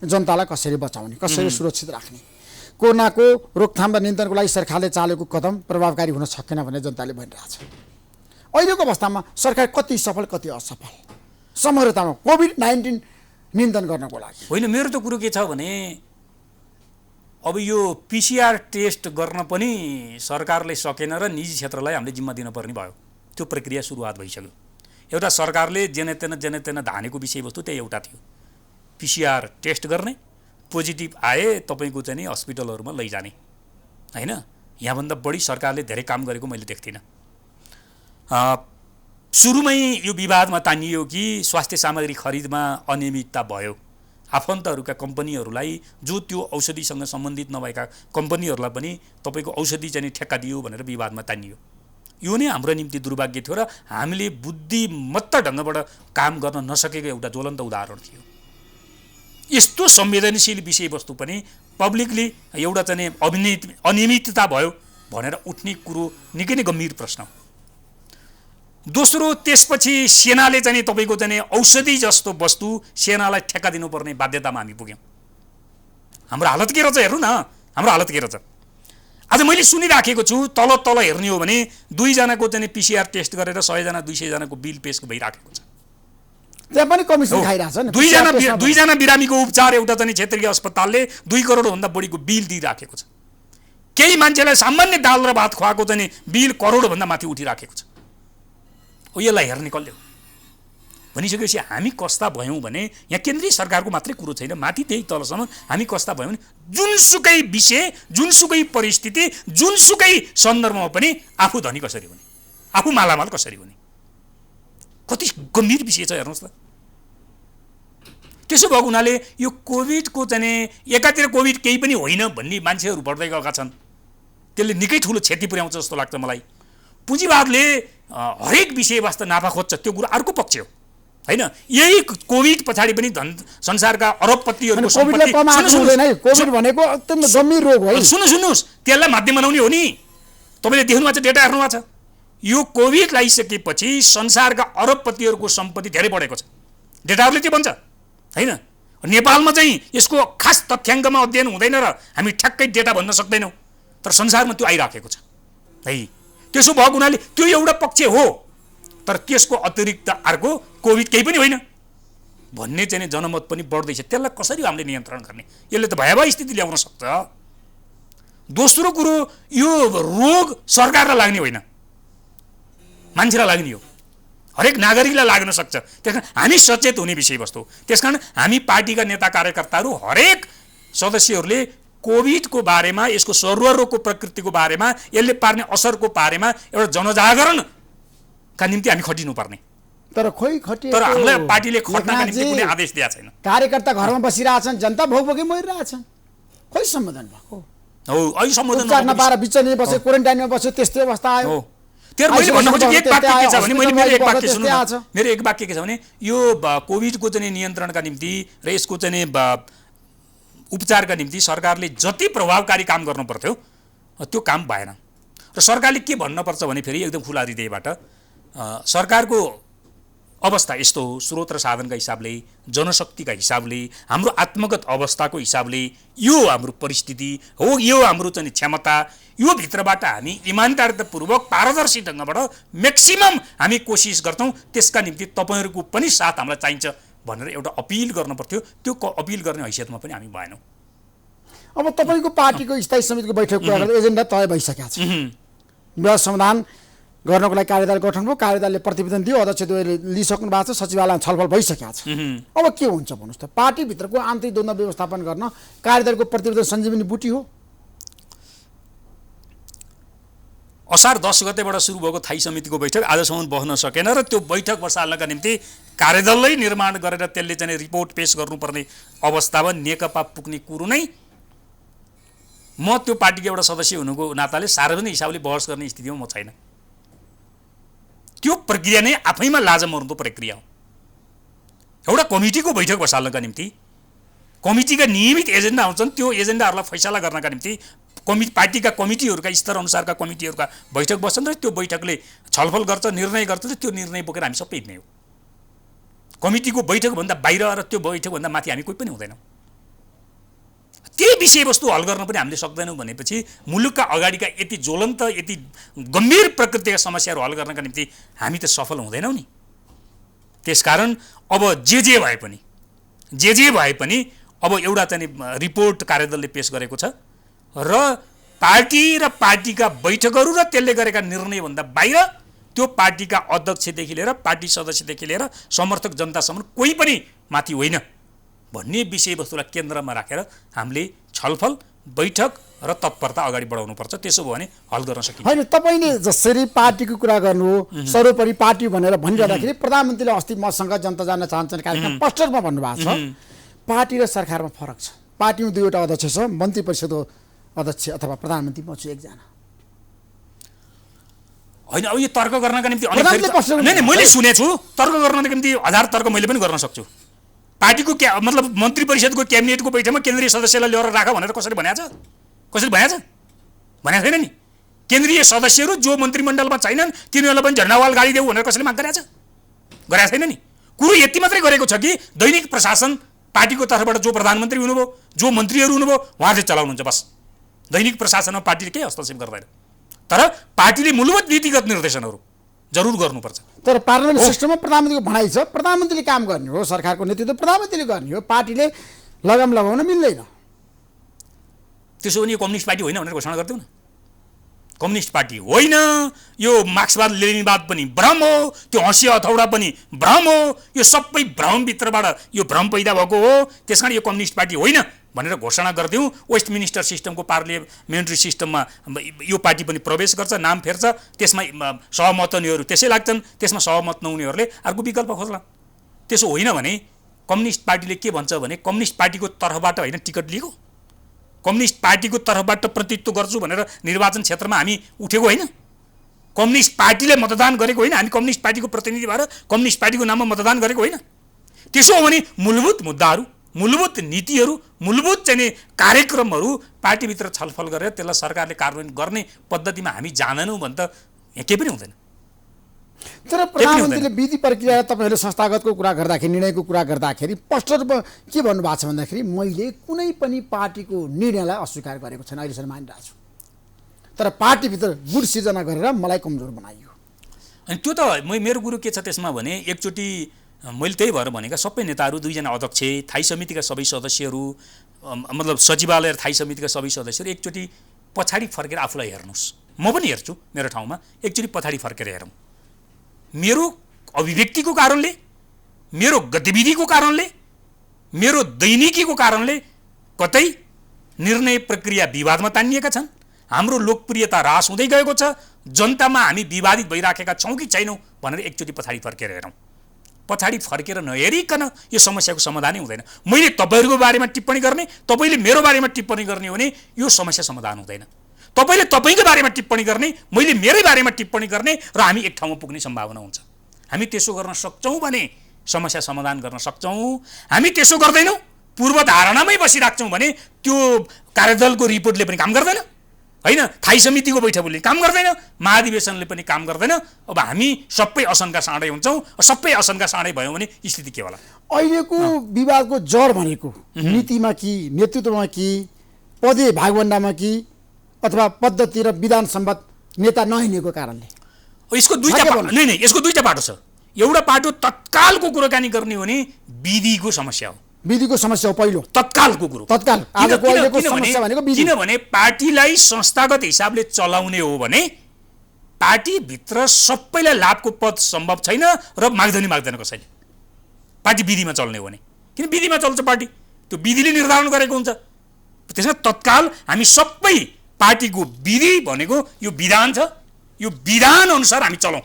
जनतालाई कसरी बचाउने, कसरी सुरक्षित राख्ने, कोरोनाको रोकथाम र नियन्त्रणको लागि सरकारले चालेको कदम प्रभावकारी हुन सकेन भनेर जनताले भनिरहेछ। अहिलेको अवस्थामा सरकार कति सफल कति असफल समग्रतामा कोभिड-19 नियन्त्रण गर्नको लागि? होइन, मेरो त कुरो के छ भने अब यो PCR टेस्ट गर्न पनि सरकारले सकेन र निजी क्षेत्रलाई हामीले जिम्मा दिनुपर्ने भयो। त्यो प्रक्रिया सुरुवात भइसक्यो। एउटा सरकारले जेनेतेन धानेको विषयवस्तु त्यही एउटा थियो, PCR टेस्ट गर्ने, पोजिटिभ आए तपाईँको चाहिँ नि हस्पिटलहरूमा लैजाने होइन। यहाँभन्दा बढी सरकारले धेरै काम गरेको मैले देख्दिनँ। सुरुमै यो विवादमा तानियो कि स्वास्थ्य सामग्री खरिदमा अनियमितता भयो, आफन्तहरूका कम्पनीहरूलाई जो त्यो औषधिसँग सम्बन्धित नभएका कम्पनीहरूलाई पनि तपाईँको औषधि चाहिँ ठेक्का दियो भनेर विवादमा तानियो। यो नै हाम्रो निम्ति दुर्भाग्य थियो र हामीले बुद्धिमत्त ढङ्गबाट काम गर्न नसकेको एउटा ज्वलन्त उदाहरण थियो। यस्तो संवेदनशील विषयवस्तु पनि पब्लिकली एउटा चाहिँ अनियमितता भयो भनेर उठ्ने कुरो निकै नै गम्भीर प्रश्न। दोस्रो, त्यसपछि सेनाले चाहिँ तपाईँको चाहिँ औषधि जस्तो वस्तु सेनालाई ठेक्का दिनुपर्ने बाध्यतामा हामी पुग्यौँ। हाम्रो हालत के रहेछ हेर्नु न, हाम्रो हालत के रहेछ। आज मैले सुनिराखेको छु तल हेर्ने हो भने 2 जनाको चाहिँ PCR टेस्ट गरेर 100 जना 200 जनाको बिल पेश भइराखेको छ। त्यहाँ पनि कमिसन खाइरहेछ नि। 2 जना बिरामीको उपचार एउटा चाहिँ क्षेत्रीय अस्पतालले 2 करोडभन्दा बढीको बिल दिइराखेको छ। केही मान्छेलाई सामान्य दाल र भात खुवाएको चाहिँ बिल करोडभन्दा माथि उठिराखेको छ। हो, यसलाई हेर्ने कसले हो? भनिसकेपछि हामी कस्ता भयौँ भने यहाँ केन्द्रीय सरकारको मात्रै कुरो छैन, माथि त्यही तलसम्म हामी कस्ता भयौँ भने जुनसुकै विषय, जुनसुकै परिस्थिति, जुनसुकै सन्दर्भमा पनि आफू धनी कसरी हुने, आफू मालामाल कसरी हुने, कति गम्भीर विषय छ हेर्नुहोस् त। त्यसो भएको हुनाले यो कोभिडको चाहिँ एकातिर कोभिड केही पनि होइन भन्ने मान्छेहरू बढ्दै गएका छन्, त्यसले निकै ठुलो क्षति पुर्याउँछ जस्तो लाग्छ मलाई। पुँजीवादले हरेक विषय वास्ता नाफा खोज्छ, त्यो कुरो अर्को पक्ष हो होइन। यही कोभिड पछाडि पनि संसारका अरबपतिहरूको कोभिडले कमाएको हुँदैन है, कोभिड भनेको अत्यन्त गम्भीर रोग हो। सुन्नुहोस्, त्यसलाई माध्यम बनाउने हो नि। तपाईँले देख्नु भएको छ, डेटा हेर्नु भएको छ, यो कोभिड लगाइसकेपछि संसारका अरबपतिहरूको सम्पत्ति धेरै बढेको छ। डेटाहरूले के भन्छ होइन। नेपालमा चाहिँ यसको खास तथ्याङ्कमा अध्ययन हुँदैन र हामी ठ्याक्कै डेटा भन्न सक्दैनौँ, तर संसारमा त्यो आइराखेको छ है। त्यसो भएको हुनाले त्यो एउटा पक्ष हो, तर त्यसको अतिरिक्त अर्को कोभिड केही पनि होइन भन्ने चाहिँ जनमत पनि बढ्दैछ। त्यसलाई कसरी हामीले नियन्त्रण गर्ने? यसले त भयावह स्थिति ल्याउन सक्छ। दोस्रो कुरो, यो रोग सरकारलाई लाग्ने होइन, मान्छेलाई लाग्ने हो, हरेक नागरिकलाई लाग्न सक्छ। त्यस कारण हामी सचेत हुने विषयवस्तु। त्यसकारण हामी पार्टीका नेता कार्यकर्ताहरू हरेक सदस्यहरूले कोभिडको बारेमा, यसको सर्वरोगको प्रकृतिको बारेमा, यसले पार्ने असरको बारेमा एउटा जनजागरणका निम्ति हामी खटिनुपर्ने। तर खोइ खटिएको, तर हामीलाई पार्टीले खट्नका निम्ति कुनै आदेश दिएको छैन। कार्यकर्ता घरमा बसिरहेछन्, जनता भोकभोकै मरिरहेछन्, खोइ सम्बोधन भएको हो। अहिले सम्बोधन नपाएर बिचनीमा बस्यो, क्वारेन्टाइनमा बस्यो, त्यस्तै अवस्था आयो। त्यही मैले भन्न खोजेको एक वाक्य के छ भने, मेरो एक वाक्य सुन्नु न, मेरो एक वाक्य के छ भने, यो कोभिडको चाहिँ नियन्त्रणका निम्ति र यसको चाहिँ उपचारका निम्ति सरकारले जति प्रभावकारी काम गर्नु पर्थ्यो त्यो काम भएन। र सरकारले के भन्नुपर्छ भने फेरि एकदम खुला हृदयबाट, सरकारको अवस्था यस्तो हो, स्रोत र साधनका हिसाबले, जनशक्तिका हिसाबले, हाम्रो आत्मगत अवस्थाको हिसाबले यो हाम्रो परिस्थिति हो, यो हाम्रो चाहिँ क्षमता, यो भित्रबाट हामी इमान्दारितापूर्वक पारदर्शी ढङ्गबाट म्याक्सिमम हामी कोसिस गर्छौँ। त्यसका निम्ति तपाईँहरूको पनि साथ हामीलाई चाहिन्छ भनेर एउटा अपिल गर्नु पर्थ्यो। त्यो अपिल गर्ने हैसियतमा पनि हामी भएनौँ। अब तपाईँको पार्टीको स्थायी समितिको बैठक एजेन्डा तय भइसकेको छ। विवाद समाधान गर्नको लागि कार्यदल गठन भयो, कार्यदलले प्रतिवेदन दियो, अध्यक्षद्वयले लिइसक्नु भएको छ, सचिवालयमा छलफल भइसकेको छ। अब के हुन्छ भन्नुहोस् त? पार्टीभित्रको आन्तरिक द्वन्द्व व्यवस्थापन गर्न कार्यदलको प्रतिवेदन सञ्जीवनी बुटी हो। असार 10 गतेबाट सुरु भएको स्थायी समितिको बैठक आजसम्म बस्न सकेन र त्यो बैठक बसाल्नका निम्ति कार्यदललाई निर्माण गरेर त्यसले चाहिँ रिपोर्ट पेश गर्नुपर्ने अवस्थामा नेकपा पुग्ने कुरो नै म त्यो पार्टीको एउटा सदस्य हुनुको नाताले सार्वजनिक हिसाबले बहस गर्ने स्थितिमा म छैन। त्यो प्रक्रिया नै आफैमा लाजमर्दो प्रक्रिया हो। एउटा कमिटीको बैठक बसाल्नका निम्ति कमिटीका नियमित एजेन्डा हुन्छन्, त्यो एजेन्डाहरूलाई फैसला गर्नका निम्ति पार्टीका कमिटीहरूका स्तर अनुसारका कमिटीहरूका बैठक बस्छन् र त्यो बैठकले छलफल गर्छ, निर्णय गर्छ र त्यो निर्णय बोकेर हामी सबै हिँड्ने हो। कमिटीको बैठकभन्दा बाहिर र त्यो बैठकभन्दा माथि हामी कोही पनि हुँदैनौँ। त्यही विषयवस्तु हल गर्न पनि हामीले सक्दैनौँ भनेपछि मुलुकका अगाडिका यति ज्वलन्त, यति गम्भीर प्रकृतिका समस्याहरू हल गर्नका निम्ति हामी त सफल हुँदैनौँ नि। त्यसकारण अब जे भए पनि अब एउटा चाहिँ रिपोर्ट कार्यदलले पेश गरेको छ र पार्टी र पार्टीका बैठकहरू र त्यसले गरेका निर्णयभन्दा बाहिर त्यो पार्टीका अध्यक्षदेखि लिएर पार्टी सदस्यदेखि लिएर समर्थक जनतासम्म कोही पनि माथि होइन भन्ने विषयवस्तुलाई केन्द्रमा राखेर हामीले छलफल, बैठक र तत्परता अगाडि बढाउनुपर्छ। त्यसो भयो भने हल गर्न सकिन्छ। होइन, तपाईँले जसरी पार्टीको कुरा गर्नु हो, सर्वोपरि पार्टी भनेर भनिरहँदाखेरि प्रधानमन्त्रीले अस्ति मसँग जनता जान्न चाहन्छन् कार्यक्रम पोस्टरमा भन्नुभएको छ। पार्टी र सरकारमा फरक छ। पार्टीमा दुईवटा अध्यक्ष छ, मन्त्री परिषदको अध्यक्ष अथवा प्रधानमन्त्री म छु एकजना होइन। अब यो तर्क गर्नका निम्ति मैले सुनेको छु, तर्क गर्नका निम्ति हजार तर्क मैले पनि गर्न सक्छु। पार्टीको मतलब मन्त्री परिषदको क्याबिनेटको बैठकमा केन्द्रीय सदस्यलाई ल्याएर राख भनेर कसरी भनेको छ? कसरी भनेको छैन नि। केन्द्रीय सदस्यहरू जो मन्त्रीमण्डलमा छैनन् तिनीहरूलाई पनि झन्डावाल गाडी देऊ भनेर कसैले माग गरेको छैन नि। कुरो यति मात्रै गरेको छ कि दैनिक प्रशासन पार्टीको तर्फबाट जो प्रधानमन्त्री हुनुभयो, जो मन्त्रीहरू हुनुभयो, उहाँले चलाउनुहुन्छ। बस दैनिक प्रशासनमा पार्टीले केही हस्तक्षेप गर्दैन, तर पार्टीले मूलभूत नीतिगत निर्देशनहरू जरुर गर्नुपर्छ। तर पार्लियामेन्ट सिस्टममा प्रधानमन्त्रीको भनाइ छ, प्रधानमन्त्रीले काम गर्ने हो, सरकारको नेतृत्व प्रधानमन्त्रीले गर्ने हो, पार्टीले लगाम लगाउन मिल्दैन। त्यसो भने यो कम्युनिस्ट पार्टी होइन भनेर घोषणा गरिदेऊ न। कम्युनिस्ट पार्टी होइन, यो मार्क्सवाद लेनिनवाद पनि भ्रम हो, त्यो हँसी हथौडा पनि भ्रम हो, यो सबै भ्रमभित्रबाट यो भ्रम पैदा भएको हो, त्यस कारण यो कम्युनिस्ट पार्टी होइन भनेर घोषणा गरिदिउँ। वेस्टमिनिस्टर सिस्टमको पार्लियामेन्ट्री सिस्टममा यो पार्टी पनि प्रवेश गर्छ, नाम फेर्छ, त्यसमा सहमत हुनेहरू त्यसै लाग्छन्, त्यसमा सहमत नहुनेहरूले अर्को विकल्प खोज्ला। त्यसो होइन भने कम्युनिस्ट पार्टीले के भन्छ भने कम्युनिस्ट पार्टीको तर्फबाट होइन टिकट लिएको, कम्युनिस्ट पार्टीको तर्फबाट प्रतिनिधित्व गर्छु भनेर निर्वाचन क्षेत्रमा हामी उठेको होइन, कम्युनिस्ट पार्टीले मतदान गरेको होइन, हामी कम्युनिस्ट पार्टीको प्रतिनिधि भएर कम्युनिस्ट पार्टीको नाममा मतदान गरेको होइन। त्यसो हो भने मूलभूत मुद्दाहरू, मूलभूत नीतिहरू, मूलभूत चाहिँ कार्यक्रमहरू पार्टीभित्र छलफल गरेर त्यसलाई सरकारले कार्यान्वयन गर्ने पद्धतिमा हामी जाँदैनौँ भने त यहाँ केही पनि हुँदैन। तर प्रधानमन्त्रीले विधि प्रक्रिया तपाईँहरूले संस्थागतको कुरा गर्दाखेरि, निर्णयको कुरा गर्दाखेरि स्पष्ट रूपमा के भन्नुभएको छ भन्दाखेरि मैले कुनै पनि पार्टीको निर्णयलाई अस्वीकार गरेको छैन, अहिलेसम्म मानिरहेको छु, तर पार्टीभित्र गुट सिर्जना गरेर मलाई कमजोर बनाइयो। अनि त्यो त मेरो कुरो के छ त्यसमा भने एकचोटि मैले त्यही भएर भनेका सबै नेताहरू, 2 जना अध्यक्ष, थाई समितिका सबै सदस्यहरू, मतलब सचिवालय र थाई समितिका सबै सदस्यहरू एकचोटि पछाडि फर्केर आफूलाई हेर्नुहोस्। म पनि हेर्छु मेरो ठाउँमा, एकचोटि पछाडि फर्केर हेरौँ। मेरो अभिव्यक्तिको कारणले, मेरो गतिविधिको कारणले, मेरो दैनिकीको कारणले कतै निर्णय प्रक्रिया विवादमा तानिएका छन्, हाम्रो लोकप्रियता ह्रास हुँदै गएको छ, जनतामा हामी विवादित भइराखेका छौँ कि छैनौँ भनेर एकचोटि पछाडि फर्केर हेरौँ। पछाडि फर्केर नहेरिकन यो समस्याको समाधानै हुँदैन। मैले तपाईँहरूको बारेमा टिप्पणी गर्ने, तपाईँले मेरो बारेमा टिप्पणी गर्ने हो भने यो समस्या समाधान हुँदैन। तपाईँले तपाईँको बारेमा टिप्पणी गर्ने, मैले मेरै बारेमा टिप्पणी गर्ने र हामी एक ठाउँमा पुग्ने सम्भावना हुन्छ। हामी त्यसो गर्न सक्छौँ भने समस्या समाधान गर्न सक्छौँ। हामी त्यसो गर्दैनौँ, पूर्वधारणामै बसिराख्छौँ भने त्यो कार्यदलको रिपोर्टले पनि काम गर्दैन, होइन, थाई समितिको बैठकले काम गर्दैन, महाधिवेशनले पनि काम गर्दैन। अब हामी सबै असनका साँडै हुन्छौँ। सबै असनका साँडै भयौँ भने स्थिति के होला? अहिलेको विवादको जड भनेको नीतिमा कि नेतृत्वमा कि पदे भागवण्डामा कि अथवा पद्धति र विधान सम्बद्ध नेता नहिँडेको कारणले? यसको यसको दुईटा बाटो छ। एउटा बाटो तत्कालको कुराकानी गर्ने हो भने विधिको समस्या हो, विधिको समस्या हो पहिलो, तत्कालको कुरो। तत्काल आजको अहिलेको समस्या भनेको विधि। किनभने पार्टीलाई संस्थागत हिसाबले चलाउने हो भने पार्टीभित्र सबैलाई लाभको पद सम्भव छैन र माग्दैन कसैले। पार्टी विधिमा चल्ने हो भने, किन विधिमा चल्छ पार्टी, त्यो विधिले निर्धारण गरेको हुन्छ। त्यसमा तत्काल हामी सबै पार्टीको विधि भनेको यो विधान छ, यो विधान अनुसार हामी चलौँ।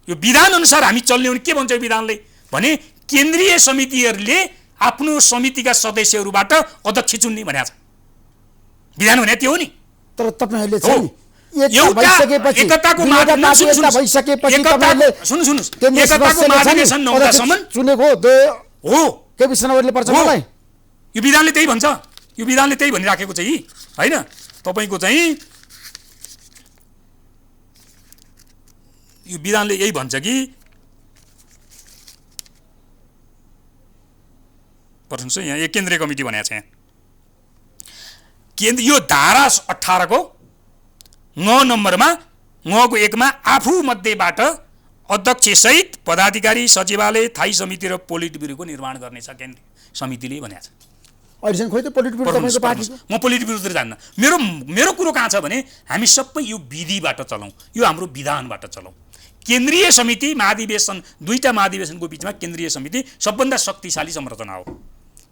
यो विधान अनुसार हामी चल्ने हो भने के भन्छ यो विधानले भने केन्द्रीय समितिहरूले आफ्नो समितिका सदस्यहरूबाट अध्यक्ष चुन्ने भनेको छ। विधान भने त्यो हो नि। तर तपाईँहरूले चुनेको हो केपी शर्मा ओलीले पर्छ मलाई। यो विधानले त्यही भन्छ, यो विधानले त्यही भनिराखेको छ होइन। तपाईँको चाहिँ यो विधानले यही भन्छ कि पर्छ यहाँ एक केन्द्रीय कमिटी भनेको छ। यहाँ यो धारा 18 को 9 नम्बरमा 9 को 1 मा आफू मध्येबाट अध्यक्षसहित पदाधिकारी, सचिवालय, थाई समिति र पोलिट ब्युरोको निर्माण गर्नेछ केन्द्रीय समितिले भनेको छ। अहिलेसम्म खोइ त पोलिट ब्युरो तपाईँको पार्टीको? म पोलिट ब्युरोतिर जान्न। मेरो कुरो कहाँ छ भने हामी सबै यो विधिबाट चलौँ, यो हाम्रो विधानबाट चलौँ। केन्द्रीय समिति महाधिवेशन, 2टा महाधिवेशनको बिचमा केन्द्रीय समिति सबभन्दा शक्तिशाली संरचना हो।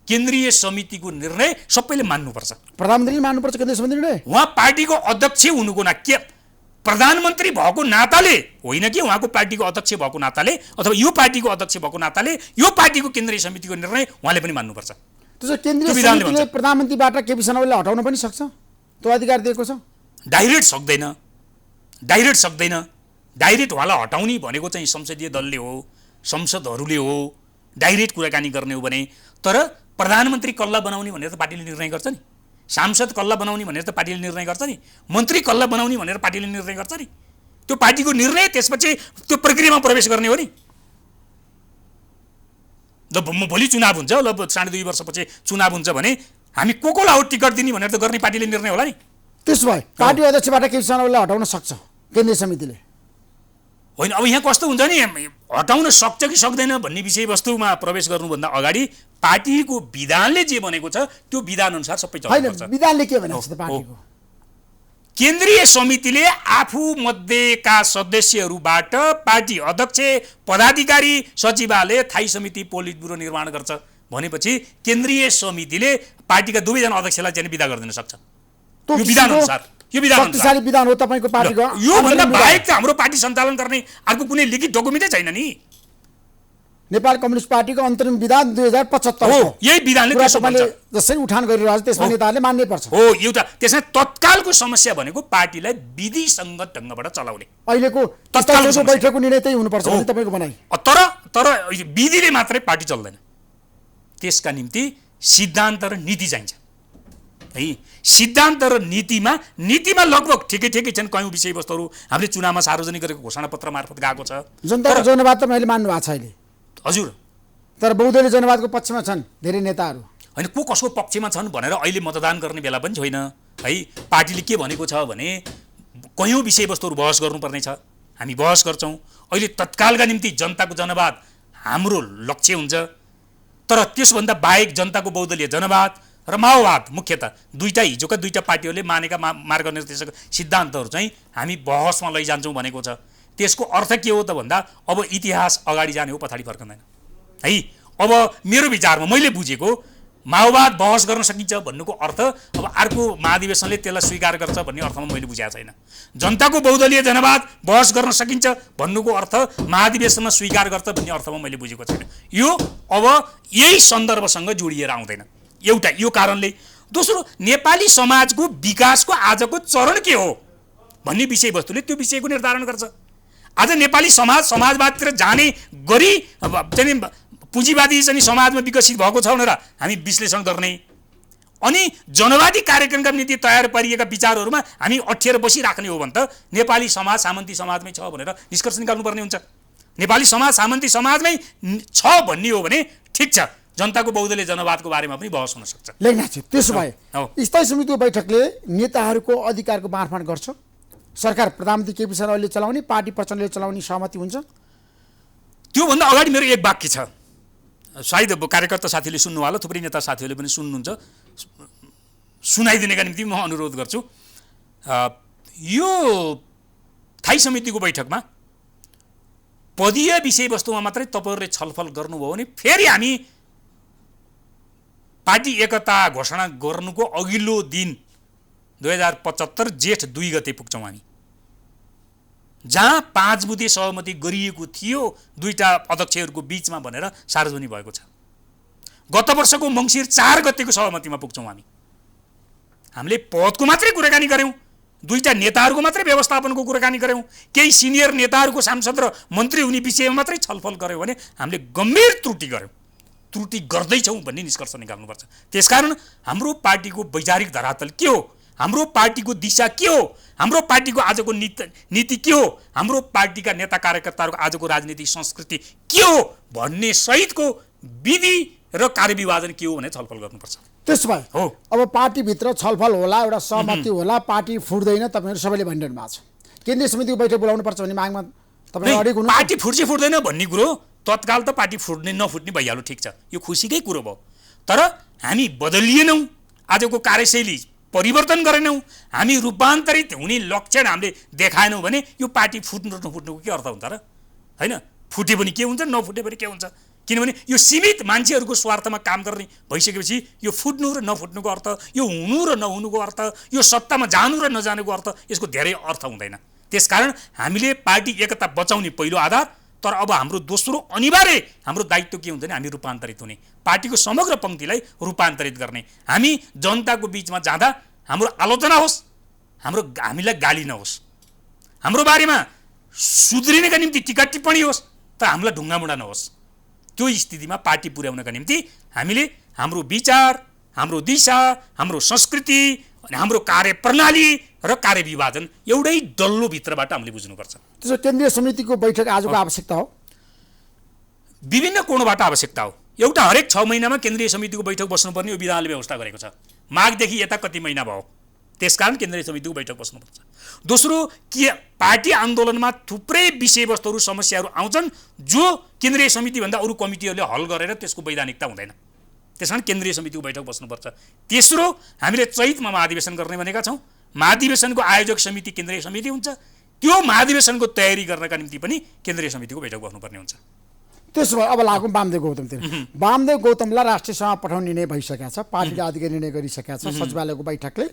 केन्द्रीय समितिको निर्णय सबैले मान्नुपर्छ, प्रधानमन्त्रीले मान्नुपर्छ केन्द्रीय समिति निर्णय। उहाँ पार्टीको अध्यक्ष हुनुको के प्रधानमन्त्री भएको नाताले होइन कि उहाँको पार्टीको अध्यक्ष भएको नाताले अथवा यो पार्टीको अध्यक्ष भएको नाताले यो पार्टीको केन्द्रीय समितिको निर्णय उहाँले पनि मान्नुपर्छ। त्यसो केन्द्रीय समितिले प्रधानमन्त्रीबाट केपी शर्मा ओलीलाई हटाउन पनि सक्छ, त्यो अधिकार दिएको छ? डाइरेक्ट सक्दैन। डाइरेक्ट उहाँलाई हटाउने भनेको चाहिँ संसदीय दलले हो, संसदहरूले हो, डाइरेक्ट कुराकानी गर्ने हो भने। तर प्रधानमन्त्री कल्ला बनाउने भनेर त पार्टीले निर्णय गर्छ नि, सांसद कल्ला बनाउने भनेर त पार्टीले निर्णय गर्छ नि, मन्त्री कल्ला बनाउने भनेर पार्टीले निर्णय गर्छ नि। त्यो पार्टीको निर्णय, त्यसपछि त्यो प्रक्रियामा प्रवेश गर्ने हो नि। ल भोलि चुनाव हुन्छ, ल 2.5 वर्षपछि चुनाव हुन्छ भने हामी कोलाई टिकट दिने भनेर त गर्ने पार्टीले निर्णय होला नि। त्यसो भए पार्टी अध्यक्षबाट केपी शर्मा ओलीलाई हटाउन सक्छ केन्द्रीय समितिले? होइन, अब यहाँ कस्तो हुन्छ नि, हटाउन सक्छ कि सक्दैन भन्ने विषयवस्तुमा प्रवेश गर्नुभन्दा अगाडि पार्टीको विधानले जे भनेको छ त्यो विधान अनुसार सबै चल्नुपर्छ। होइन, विधानले के भनेको छ त पार्टीको? केन्द्रीय समितिले आफू मध्येका सदस्यहरूबाट पार्टी अध्यक्ष, पदाधिकारी, सचिवालय, स्थायी समिति, पोलिट ब्युरो निर्माण गर्छ भनेपछि केन्द्रीय समितिले पार्टीका दुवैजना अध्यक्षलाई चाहिँ विदा गरिदिन सक्छ। यो विधान अनुसार शक्तिशाली विधान हो तपाईको पार्टीको। यो भन्दा बाहेक त हाम्रो पार्टी सञ्चालन गर्ने अर्को कुनै लिखित डकुमेन्टै छैन नि। नेपाल कम्युनिस्ट पार्टीको अन्तरिम विधान 2075 हो, यही विधानले त्यसो भन्छ। जसरी उठान गरिरहेको छ त्यसमा नेताहरूले मान्नै पर्छ। हो, एउटा त्यसमा तत्कालको समस्या भनेको पार्टीलाई विधिसङ्गत ढङ्गबाट चलाउने अहिलेको तत्कालको बैठकको निर्णय त्यही हुनुपर्छ भन्ने तपाईको भनाइ। तर विधिले मात्रै पार्टी चल्दैन, त्यसका निम्ति सिद्धान्त र नीति चाहिन्छ है। सिद्धान्त र नीतिमा लगभग ठिकै छन्। कयौँ विषयवस्तुहरू हामीले चुनावमा सार्वजनिक गरेको घोषणापत्र मार्फत गएको छ। जनताको जनवाद त मैले मान्नु भएको छ अहिले हजुर, तर बहुदलीय जनवादको पक्षमा छन् धेरै नेताहरू। होइन, को कसको पक्षमा छन् भनेर अहिले मतदान गर्ने बेला पनि छैन है। पार्टीले के भनेको छ भने कयौँ विषयवस्तुहरू बहस गर्नुपर्ने छ, हामी बहस गर्छौँ। अहिले तत्कालका निम्ति जनताको जनवाद हाम्रो लक्ष्य हुन्छ, तर त्यसभन्दा बाहेक जनताको बहुदलीय जनवाद र माओवाद मुख्यतः हिजोका दुईटा पार्टीहरूले मानेका मार्गनिर्देशक सिद्धान्तहरू चाहिँ हामी बहसमा लैजान्छौँ भनेको छ। त्यसको अर्थ के हो त भन्दा अब इतिहास अगाडि जाने हो, पछाडि फर्कँदैन है। अब मेरो विचारमा मैले बुझेको माओवाद बहस गर्न सकिन्छ भन्नुको अर्थ अब अर्को महाधिवेशनले त्यसलाई स्वीकार गर्छ भन्ने अर्थमा मैले बुझेको छैन। जनताको बहुदलीय जनवाद बहस गर्न सकिन्छ भन्नुको अर्थ महाधिवेशनमा स्वीकार गर्छ भन्ने अर्थमा मैले बुझेको छैन। यो अब यही सन्दर्भसँग जोडिएर आउँदैन, एउटा यो कारणले। दोस्रो, नेपाली समाजको विकासको आजको चरण के हो भन्ने विषयवस्तुले त्यो विषयको निर्धारण गर्छ। आज नेपाली समाजवादतिर जाने गरी चाहिँ पुँजीवादी चाहिँ समाजमा विकसित भएको छ भनेर हामी विश्लेषण गर्ने अनि जनवादी कार्यक्रमका निम्ति तयार पारिएका विचारहरूमा हामी अठ्याएर बसिराख्ने हो भने त नेपाली समाज सामन्ती समाजमै छ भनेर निष्कर्ष निकाल्नुपर्ने हुन्छ। नेपाली समाज सामन्ती समाजमै छ भन्ने हो भने ठिक छ, जनताको बहुदलीय जनवादको बारेमा पनि बहस हुन सक्छ। लेख्न त्यसो भए स्थायी समितिको बैठकले नेताहरूको अधिकारको बाँडफाँड गर्छ। सरकार प्रधानमन्त्री केपी शर्मा ओलीले चलाउने, पार्टी प्रचण्डले चलाउने सहमति हुन्छ। त्योभन्दा अगाडि मेरो एक वाक्य छ, सायद कार्यकर्ता साथीले सुन्नु होला, थुप्रै नेता साथीहरूले पनि सुन्नुहुन्छ, सुनाइदिनेका निम्ति म अनुरोध गर्छु। यो स्थायी समितिको बैठकमा पदीय विषयवस्तुमा मात्रै तपाईँहरूले छलफल गर्नुभयो भने फेरि हामी पार्टी एकता घोषणा गर्नुको अघिल्लो दिन 2075 जेठ 2 गते पुग्छौँ हामी, जहाँ 5 बुँदे सहमति गरिएको थियो दुईटा अध्यक्षहरूको बीचमा भनेर सार्वजनिक भएको छ। गत वर्षको मङ्सिर 4 गतेको सहमतिमा पुग्छौँ हामीले पदको मात्रै कुराकानी गऱ्यौँ, दुईटा नेताहरूको मात्रै व्यवस्थापनको कुराकानी गऱ्यौँ, केही सिनियर नेताहरूको सांसद र मन्त्री हुने विषयमा मात्रै छलफल गऱ्यौँ भने हामीले गम्भीर त्रुटि गर्दैछौँ भन्ने निष्कर्ष निकाल्नुपर्छ। त्यसकारण हाम्रो पार्टीको वैचारिक धरातल के हो, हाम्रो पार्टीको दिशा के हो, हाम्रो पार्टीको आजको नीति के हो, हाम्रो पार्टीका नेता कार्यकर्ताहरूको आजको राजनीतिक संस्कृति के हो भन्ने सहितको विधि र कार्यविभाजन के हो भने छलफल गर्नुपर्छ। त्यसो भए हो अब पार्टीभित्र छलफल होला, एउटा सहमति होला, पार्टी फुट्दैन तपाईँहरू सबैले भनिरहनु भएको छ। केन्द्रीय समितिको बैठक बोलाउनुपर्छ भन्ने मागमा तपाईँ अडिग हुनु। पार्टी फुट्दैन भन्ने कुरो तत्काल त पार्टी फुट्ने नफुट्ने भइहाल्यो, ठिक छ, यो खुसीकै कुरो भयो। तर हामी बदलिएनौँ, आजको कार्यशैली परिवर्तन गरेनौँ, हामी रूपान्तरित हुने लक्षण हामीले देखाएनौँ भने यो पार्टी फुट्नु नफुट्नुको के अर्थ हुन्छ र? होइन, फुटे पनि के हुन्छ, नफुटे पनि के हुन्छ? किनभने यो सीमित मान्छेहरूको स्वार्थमा काम गर्ने भइसकेपछि यो फुट्नु र नफुट्नुको अर्थ, यो हुनु र नहुनुको अर्थ, यो सत्तामा जानु र नजानुको अर्थ, यसको धेरै अर्थ हुँदैन। त्यसकारण हामीले पार्टी एकता बचाउने पहिलो आधार, तर अब हाम्रो दोस्रो अनिवार्य हाम्रो दायित्व के हुन्छ भने हामी रूपान्तरित हुने, पार्टीको समग्र पङ्क्तिलाई रूपान्तरित गर्ने। हामी जनताको बिचमा जाँदा हाम्रो आलोचना होस्, हामीलाई गाली नहोस्, हाम्रो बारेमा सुध्रिनका निम्ति टिका टिप्पणी होस्, तर हामीलाई ढुङ्गामुढा नहोस्। त्यो स्थितिमा पार्टी पुर्याउनका निम्ति हामीले हाम्रो विचार, हाम्रो दिशा, हाम्रो संस्कृति अनि हाम्रो कार्यप्रणाली र कार्यविभाजन एउटै डल्लो भित्रबाट हामीले बुझ्नुपर्छ। त्यसो केन्द्रीय समितिको बैठक आजको आवश्यकता हो, विभिन्न कोणबाट आवश्यकता हो। एउटा हरेक 6 महिनामा केन्द्रीय समितिको बैठक बस्नुपर्ने यो विधानले व्यवस्था गरेको छ। माघदेखि यता कति महिना भयो, त्यसकारण केन्द्रीय समितिको बैठक बस्नुपर्छ। दोस्रो, के पार्टी आन्दोलनमा थुप्रै विषयवस्तुहरू समस्याहरू आउँछन् जो केन्द्रीय समितिभन्दा अरू कमिटीहरूले हल गरेर त्यसको वैधानिकता हुँदैन, त्यसकारण केन्द्रीय समितिको बैठक बस्नुपर्छ। तेस्रो, हामीले चैतमा महाधिवेशन गर्ने भनेका छौँ, महाधिवेशनको आयोजक समिति केन्द्रीय समिति हुन्छ, त्यो महाधिवेशनको तयारी गर्नका निम्ति पनि केन्द्रीय समितिको बैठक बस्नुपर्ने हुन्छ। त्यसो भए अब लागौँ वामदेव गौतमतिर। वामदेव गौतमलाई राष्ट्रिय सभा पठाउने निर्णय भइसकेको छ, पार्टीले आदिको निर्णय गरिसकेको छ, सचिवालयको बैठकले।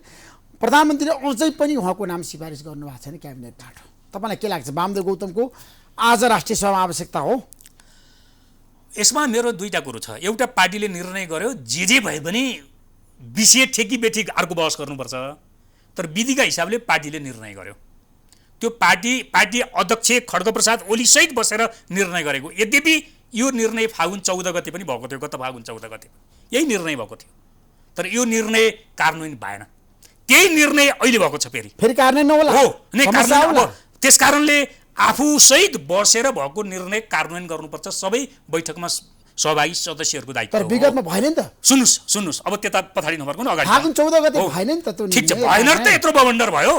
प्रधानमन्त्रीले अझै पनि उहाँको नाम सिफारिस गर्नुभएको छैन क्याबिनेटबाट। तपाईँलाई के लाग्छ, वामदेव गौतमको आज राष्ट्रिय सभामा आवश्यकता हो? यसमा मेरो दुईटा कुरो छ। एउटा, पार्टीले निर्णय गर्यो जे भए पनि विषय ठेकी बेठी अर्को बहस गर्नुपर्छ, तर विधिका हिसाबले पार्टीले निर्णय गर्यो। त्यो पार्टी अध्यक्ष खड्गप्रसाद ओलीसहित बसेर निर्णय गरेको। यद्यपि यो निर्णय फागुन 14 गते पनि भएको थियो, गत फागुन 14 गते यही निर्णय भएको थियो, तर यो निर्णय कार्यान्वयन भएन। त्यही निर्णय अहिले भएको छ, फेरि कार्यान्वयन नहोला हो नै कार्यान्वयन। त्यस कारणले आफूसहित बसेर भएको निर्णय कार्यान्वयन गर्नुपर्छ, सबै बैठकमा सहभागी सदस्यहरूको दायित्व। तर विगतमा भएन नि त। सुन्नुस्, अब त्यता पछाडि नफर्कनु, अगाडि। फागुन 14 गते भएन नि त त्यो। ठिक छ, भएन त, यत्रो बवन्डर भयो।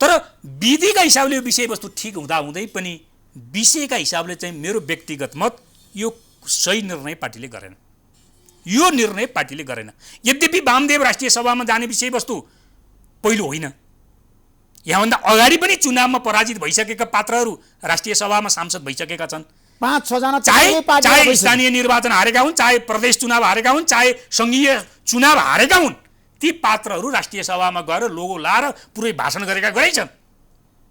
तर विधिका हिसाबले विषयवस्तु ठिक हुँदै पनि विषयका हिसाबले चाहिँ मेरो व्यक्तिगत मत, यो सही निर्णय पार्टीले गरेन। यो निर्णय पार्टीले गरेन। यद्यपि वामदेव राष्ट्रिय सभामा जाने विषयवस्तु पहिलो होइन, यहाँभन्दा अगाडि पनि चुनावमा पराजित भइसकेका पात्रहरू राष्ट्रिय सभामा सांसद भइसकेका छन्। 5-6 जना चाहे स्थानीय निर्वाचन हारेका हुन्, चाहे प्रदेश चुनाव हारेका हुन्, चाहे सङ्घीय चुनाव हारेका हुन्, ती पात्रहरू राष्ट्रिय सभामा गएर लोगो लाएर पुरै भाषण गरेका छन्।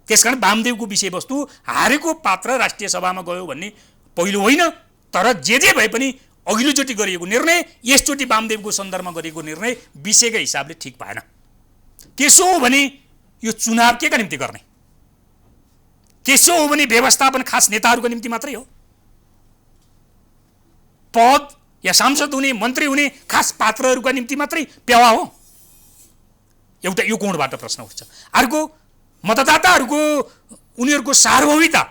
त्यसकारण वामदेवको विषयवस्तु हारेको पात्र राष्ट्रिय सभामा गयो भन्ने पहिलो होइन, तर जे भए पनि अघिल्लोचोटि गरिएको निर्णय, यसचोटि वामदेवको सन्दर्भमा गरिएको निर्णय विषयका हिसाबले ठिक भएन। त्यसो हो भने यो चुनाव केका निम्ति गर्ने? त्यसो हो भने व्यवस्थापन खास नेताहरूको निम्ति मात्रै हो? पद या सांसद हुने, मन्त्री हुने खास पात्रहरूका निम्ति मात्रै पेवा हो? एउटा यो कोणबाट प्रश्न उठ्छ। अर्को, मतदाताहरूको उनीहरूको सार्वभौमिकता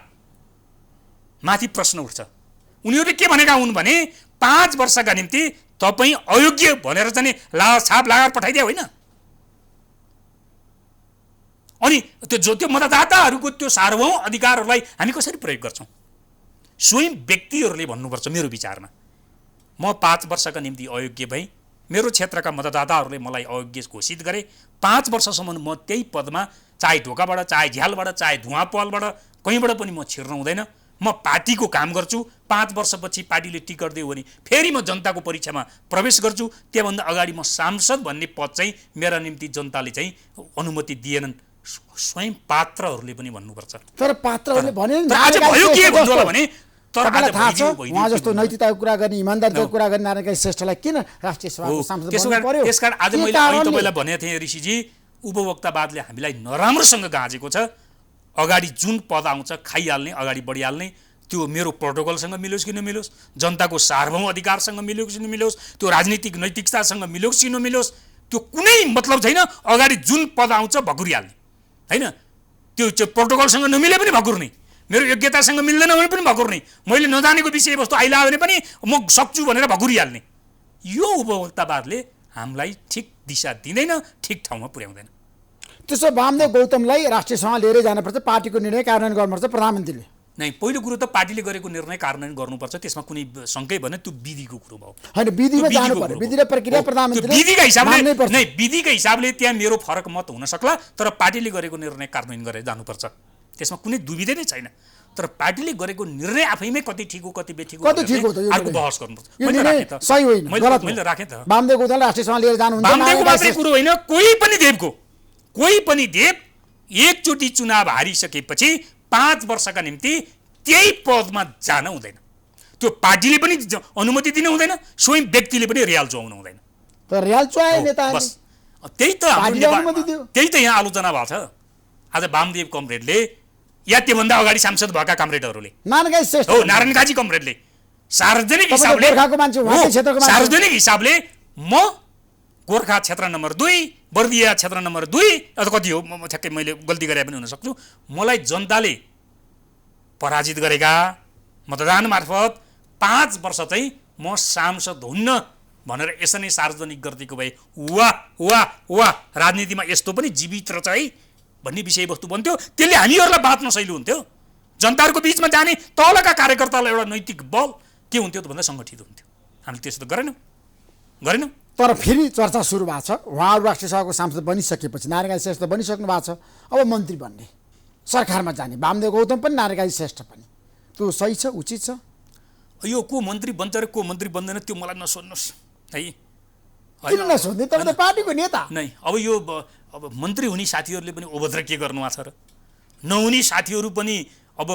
माथि प्रश्न उठ्छ। उनीहरूले के भनेका हुन् भने 5 वर्षका निम्ति तपाईँ अयोग्य भनेर चाहिँ छाप लगाएर पठाइदिया होइन। अनि त्यो मतदाताहरूको त्यो सार्वभौम अधिकारहरूलाई हामी कसरी प्रयोग गर्छौँ? स्वयं व्यक्तिहरूले भन्नुपर्छ। मेरो विचारमा म 5 वर्षका निम्ति अयोग्य भएँ, मेरो क्षेत्रका मतदाताहरूले मलाई अयोग्य घोषित गरे, 5 वर्षसम्म म त्यही पदमा, चाहे ढोकाबाट, चाहे झ्यालबाट, चाहे धुवा पालबाट, कहीँबाट पनि म छिर्न हुँदैन। म पार्टीको काम गर्छु, 5 वर्षपछि पार्टीले टिकट दियो भने फेरि म जनताको परीक्षामा प्रवेश गर्छु। त्योभन्दा अगाडि म सांसद भन्ने पद चाहिँ मेरा निम्ति जनताले चाहिँ अनुमति दिएनन्। स्वयं पात्रहरूले पनि भन्नुपर्छ। तर पात्रहरूले भने भयो के भन्नु होला भने, तपाईँलाई थाहा छ उहाँ जस्तो नैतिकताको कुरा गर्ने, इमानदारीको कुरा गर्ने नारायण काजी श्रेष्ठलाई किन राष्ट्रिय सभाको सांसद बन्नु पर्यो? त्यसकारण आज मैले तपाईँलाई भनेको थिएँ ऋषिजी, उपभोक्तावादले हामीलाई नराम्रोसँग गाँजेको छ। अगाडि जुन पद आउँछ खाइहाल्ने, अगाडि बढिहाल्ने, त्यो मेरो प्रोटोकलसँग मिलोस् कि नमिलोस्, जनताको सार्वभौम अधिकारसँग मिलोस् कि नमिलोस्, त्यो राजनीतिक नैतिकतासँग मिलोस् कि नमिलोस्, त्यो कुनै मतलब छैन। अगाडि जुन पद आउँछ भकुरिहाल्ने होइन, त्यो प्रोटोकलसँग नमिले पनि भकुर्ने, मेरो योग्यतासँग मिल्दैन भने पनि भकुर्ने, मैले नजानेको विषयवस्तु आइला भने पनि म सक्छु भनेर भकुरिहाल्ने। यो उपभोक्तावादले हामीलाई ठिक दिशा दिँदैन, ठिक ठाउँमा पुर्याउँदैन। त्यसो वामदेव गौतमलाई राष्ट्रिय सभा लिएरै जानुपर्छ, पार्टीको निर्णय कार्यान्वयन गर्नुपर्छ प्रधानमन्त्रीले। नै पहिलो कुरो त पार्टीले गरेको निर्णय कार्यान्वयन गर्नुपर्छ, त्यसमा कुनै शङ्कै भने त्यो विधिको कुरो भयो। होइन, विधिमा जानु पर्यो, विधि र प्रक्रिया प्रधानमन्त्रीले विधिका हिसाबले नै, विधिका हिसाबले त्यहाँ मेरो फरक मत हुन सक्ला, तर पार्टीले गरेको निर्णय कार्यान्वयन गरेर जानुपर्छ, त्यसमा कुनै दुविधै नै छैन। तर पार्टीले गरेको निर्णय आफैमै कति ठिक हो कति बेठिक हो अर्को बहस गर्नुपर्छ। सही होइन, गलत मैले राखेँ त। वामदेव गौतमलाई राष्ट्रिय सभा लिएर जानुहुन्छ, वामदेवको मात्रै कुरो होइन, कोही पनि देव एकचोटि चुनाव हारिसकेपछि 5 वर्षका निम्ति त्यही पदमा जान हुँदैन। त्यो पार्टीले पनि अनुमति दिन हुँदैन, स्वयं व्यक्तिले पनि रियाल चुहाउनु हुँदैन। तर रियाल चुहाए नेताले, बस त्यही त यहाँ आलोचना भएको छ। आज वामदेव कमरेडले या त्योभन्दा अगाडि सांसद भएका कमरेडहरूले, नारायण काजी कमरेडले सार्वजनिक हिसाबले म गोर्खा क्षेत्र नम्बर 2, बर्दिया क्षेत्र नम्बर 2 अथवा कति हो, ठ्याक्कै मैले गल्ती गरे पनि हुन सक्छु, मलाई जनताले पराजित गरेका मतदान मार्फत 5 वर्ष चाहिँ म सांसद हुन्न भनेर यसरी सार्वजनिक गरिदिएको भए वाह वाह वाह, राजनीतिमा यस्तो पनि जीवित रहेछ है भन्ने विषयवस्तु बन्थ्यो। त्यसले हामीहरूलाई बाँच्न सहिलो हुन्थ्यो। जनताहरूको बिचमा जाने तलका कार्यकर्तालाई एउटा नैतिक बल के हुन्थ्यो त भन्दा सङ्गठित हुन्थ्यो। हामीले त्यसो त गरेनौँ। तर फेरि चर्चा सुरु भएको छ। उहाँहरू राष्ट्रिय सभाको सांसद बनिसकेपछि नारायण श्रेष्ठ बनिसक्नु भएको छ, अब मन्त्री बन्ने, सरकारमा जाने, वामदेव गौतम पनि नारायण श्रेष्ठ पनि, त्यो सही छ, उचित छ? यो को मन्त्री बन्छ र को मन्त्री बन्दैन त्यो मलाई नसोध्नुहोस् है। किन नसोध्ने, तपाईँ त पार्टीको नेता नै। अब यो अब मन्त्री हुने साथीहरूले पनि ओभद्र के गर्नु भएको छ र, नहुने साथीहरू पनि अब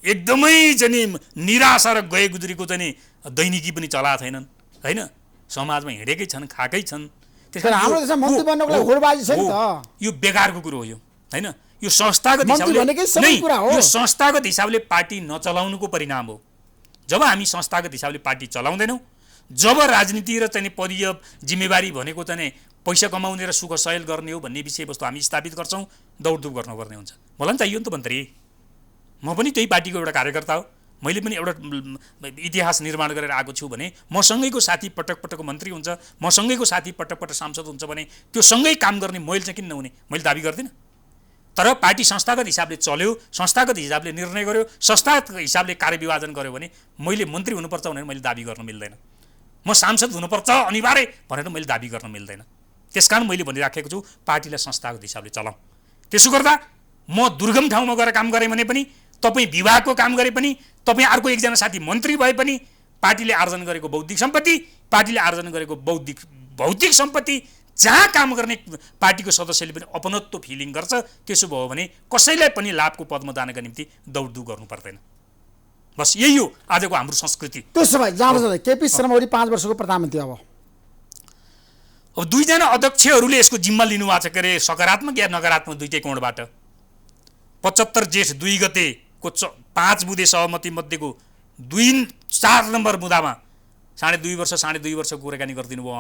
एकदमै चाहिँ निराशा र गए गुज्रीको चाहिँ दैनिकी पनि चलाएको छैनन् होइन, समाजमा हिँडेकै छन्, खाएकै छन्। हाम्रो देशमा मन्त्री बन्नको लागि होडबाजी छ नि त। यो बेकारको कुरो हो यो होइन। यो संस्थागत मन्त्री भनेकै सबै कुरा हो। यो संस्थागत हिसाबले पार्टी नचलाउनुको परिणाम हो। जब हामी संस्थागत हिसाबले पार्टी चलाउँदैनौँ, जब राजनीति र चाहिँ पदीय जिम्मेवारी भनेको चाहिँ पैसा कमाउने र सुख सहयोग गर्ने हो भन्ने विषयवस्तु हामी स्थापित गर्छौँ, दौडधुप गर्नुपर्ने हुन्छ। मलाई पनि चाहियो नि त मन्त्री, म पनि त्यही पार्टीको एउटा कार्यकर्ता हो, मैले पनि एउटा इतिहास निर्माण गरेर आएको छु भने मसँगैको साथी पटक पटक मन्त्री हुन्छ, मसँगैको साथी पटक पटक सांसद हुन्छ भने त्यो सँगै काम गर्ने मैले चाहिँ किन नहुने, मैले दाबी गर्दिनँ। तर पार्टी संस्थागत हिसाबले चल्यो, संस्थागत हिसाबले निर्णय गर्यो, संस्थागत हिसाबले कार्यविभाजन गर्यो भने मैले मन्त्री हुनुपर्छ भनेर मैले दाबी गर्न मिल्दैन, म सांसद हुनुपर्छ अनिवार्य भनेर मैले दाबी गर्न मिल्दैन। त्यसकारण मैले भनिराखेको छु पार्टीलाई संस्थागत हिसाबले चलाऊँ। त्यसो गर्दा म दुर्गम ठाउँमा गएर काम गरेँ भने पनि, तपाईँ विभागको काम गरे पनि, तपाईँ अर्को एकजना साथी मन्त्री भए पनि, पार्टीले आर्जन गरेको बौद्धिक सम्पत्ति, पार्टीले आर्जन गरेको भौतिक सम्पत्ति जहाँ काम गर्ने पार्टीको सदस्यले पनि अपनत्व फिलिङ गर्छ, त्यसो भयो भने कसैलाई पनि लाभको पदमा जानका निम्ति दौडधुप गर्नु पर्दैन। बस यही हो आजको हाम्रो संस्कृति। त्यसो भए जाँदा केपी शर्मा ओली 5 वर्षको प्रधानमन्त्री अब दुईजना अध्यक्षहरूले यसको जिम्मा लिनुभएको छ के अरे, सकारात्मक या नकारात्मक दुईटै कोणबाट। 75 जेठ 2 गतेको 5 बुँदे सहमति मध्येको 4 नम्बर मुद्दामा 2.5 वर्षको कुराकानी गरिदिनु भयो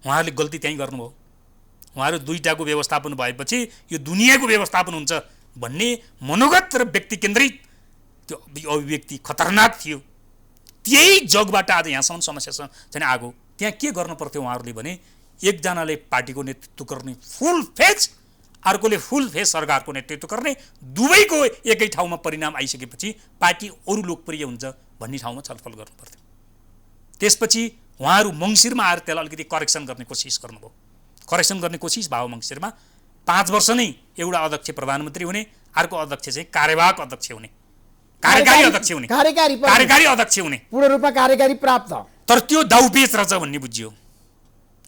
उहाँहरूले गल्ती त्यहीँ गर्नुभयो। उहाँहरू दुईटाको व्यवस्थापन भएपछि यो दुनियाँको व्यवस्थापन हुन्छ भन्ने मनोगत र व्यक्ति केन्द्रित त्यो अभिव्यक्ति खतरनाक थियो। त्यही जगबाट आज यहाँसम्म समस्या चाहिँ आएको। त्यहाँ के गर्नु पर्थ्यो उहाँहरूले भने, एकजनाले पार्टीको नेतृत्व गर्ने फुल फेज, अर्कोले फुल फेज सरकारको नेतृत्व गर्ने, दुवैको एकै ठाउँमा परिणाम आइसकेपछि पार्टी अरू लोकप्रिय हुन्छ भन्ने ठाउँमा छलफल गर्नु पर्थ्यो। त्यसपछि उहाँहरू मङ्सिरमा आएर त्यसलाई अलिकति करेक्सन गर्ने कोसिस गर्नुभयो। करेक्सन गर्ने कोसिस भयो मङ्सिरमा। 5 वर्ष नै एउटा अध्यक्ष प्रधानमन्त्री हुने, अर्को अध्यक्ष चाहिँ कार्यवाहक अध्यक्ष हुने, कार्यकारी अध्यक्ष हुने, कार्यकारी अध्यक्ष हुने, पूर्ण रूपमा कार्यकारी प्राप्त। तर त्यो दाउपेच रहेछ भन्ने बुझियो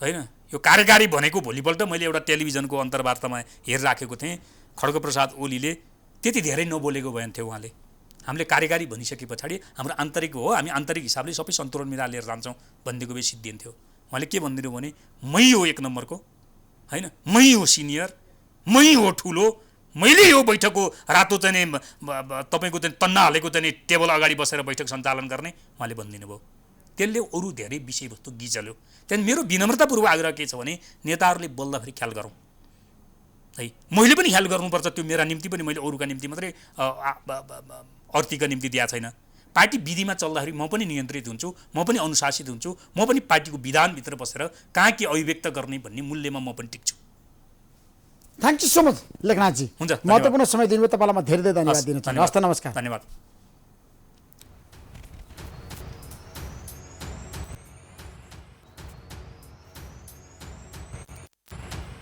होइन। यो कार्यकारी भनेको भोलिपल्ट मैले एउटा टेलिभिजनको अन्तर्वार्तामा हेरिराखेको थिएँ, खड्गप्रसाद ओलीले त्यति धेरै नबोलेको बयान थियो उहाँले। हामीले कार्यकारी भनिसके पछाडि हाम्रो आन्तरिक हो, हामी आन्तरिक हिसाबले सबै सन्तुलन मिलाएर जान्छौँ भन्नेको बे सिद्धिन्थ्यो। उहाँले के भनिदिनु भने, मै हो 1 नम्बरको होइन, मै हो सिनियर, मै हो ठुलो, मैले यो बैठकको रातो चाहिँ तपाईँको चाहिँ तन्ना हालेको चाहिँ टेबल अगाडि बसेर बैठक सञ्चालन गर्ने उहाँले भनिदिनु भयो। त्यसले अरू धेरै विषयवस्तु गिचल्यो। त्यहाँदेखि मेरो विनम्रतापूर्वक आग्रह के छ भने, नेताहरूले बोल्दाखेरि ख्याल गरौँ है। मैले पनि ख्याल गर्नुपर्छ, त्यो मेरा निम्ति पनि, मैले अरूका निम्ति मात्रै अर्थीका निम्ति दिएको छैन। पार्टी विधिमा चल्दाखेरि म पनि नियन्त्रित हुन्छु, म पनि अनुशासित हुन्छु, म पनि पार्टीको विधानभित्र बसेर कहाँ के अभिव्यक्त गर्ने भन्ने मूल्यमा म पनि टिक्छु। थ्याङ्क यू सो मच लेखनाथजी, हुन्छ, महत्त्वपूर्ण समय दिनुभयो। तपाईँलाई म धेरै धेरै धन्यवाद दिन चाहन्छु। हस् त, नमस्कार। धन्यवाद।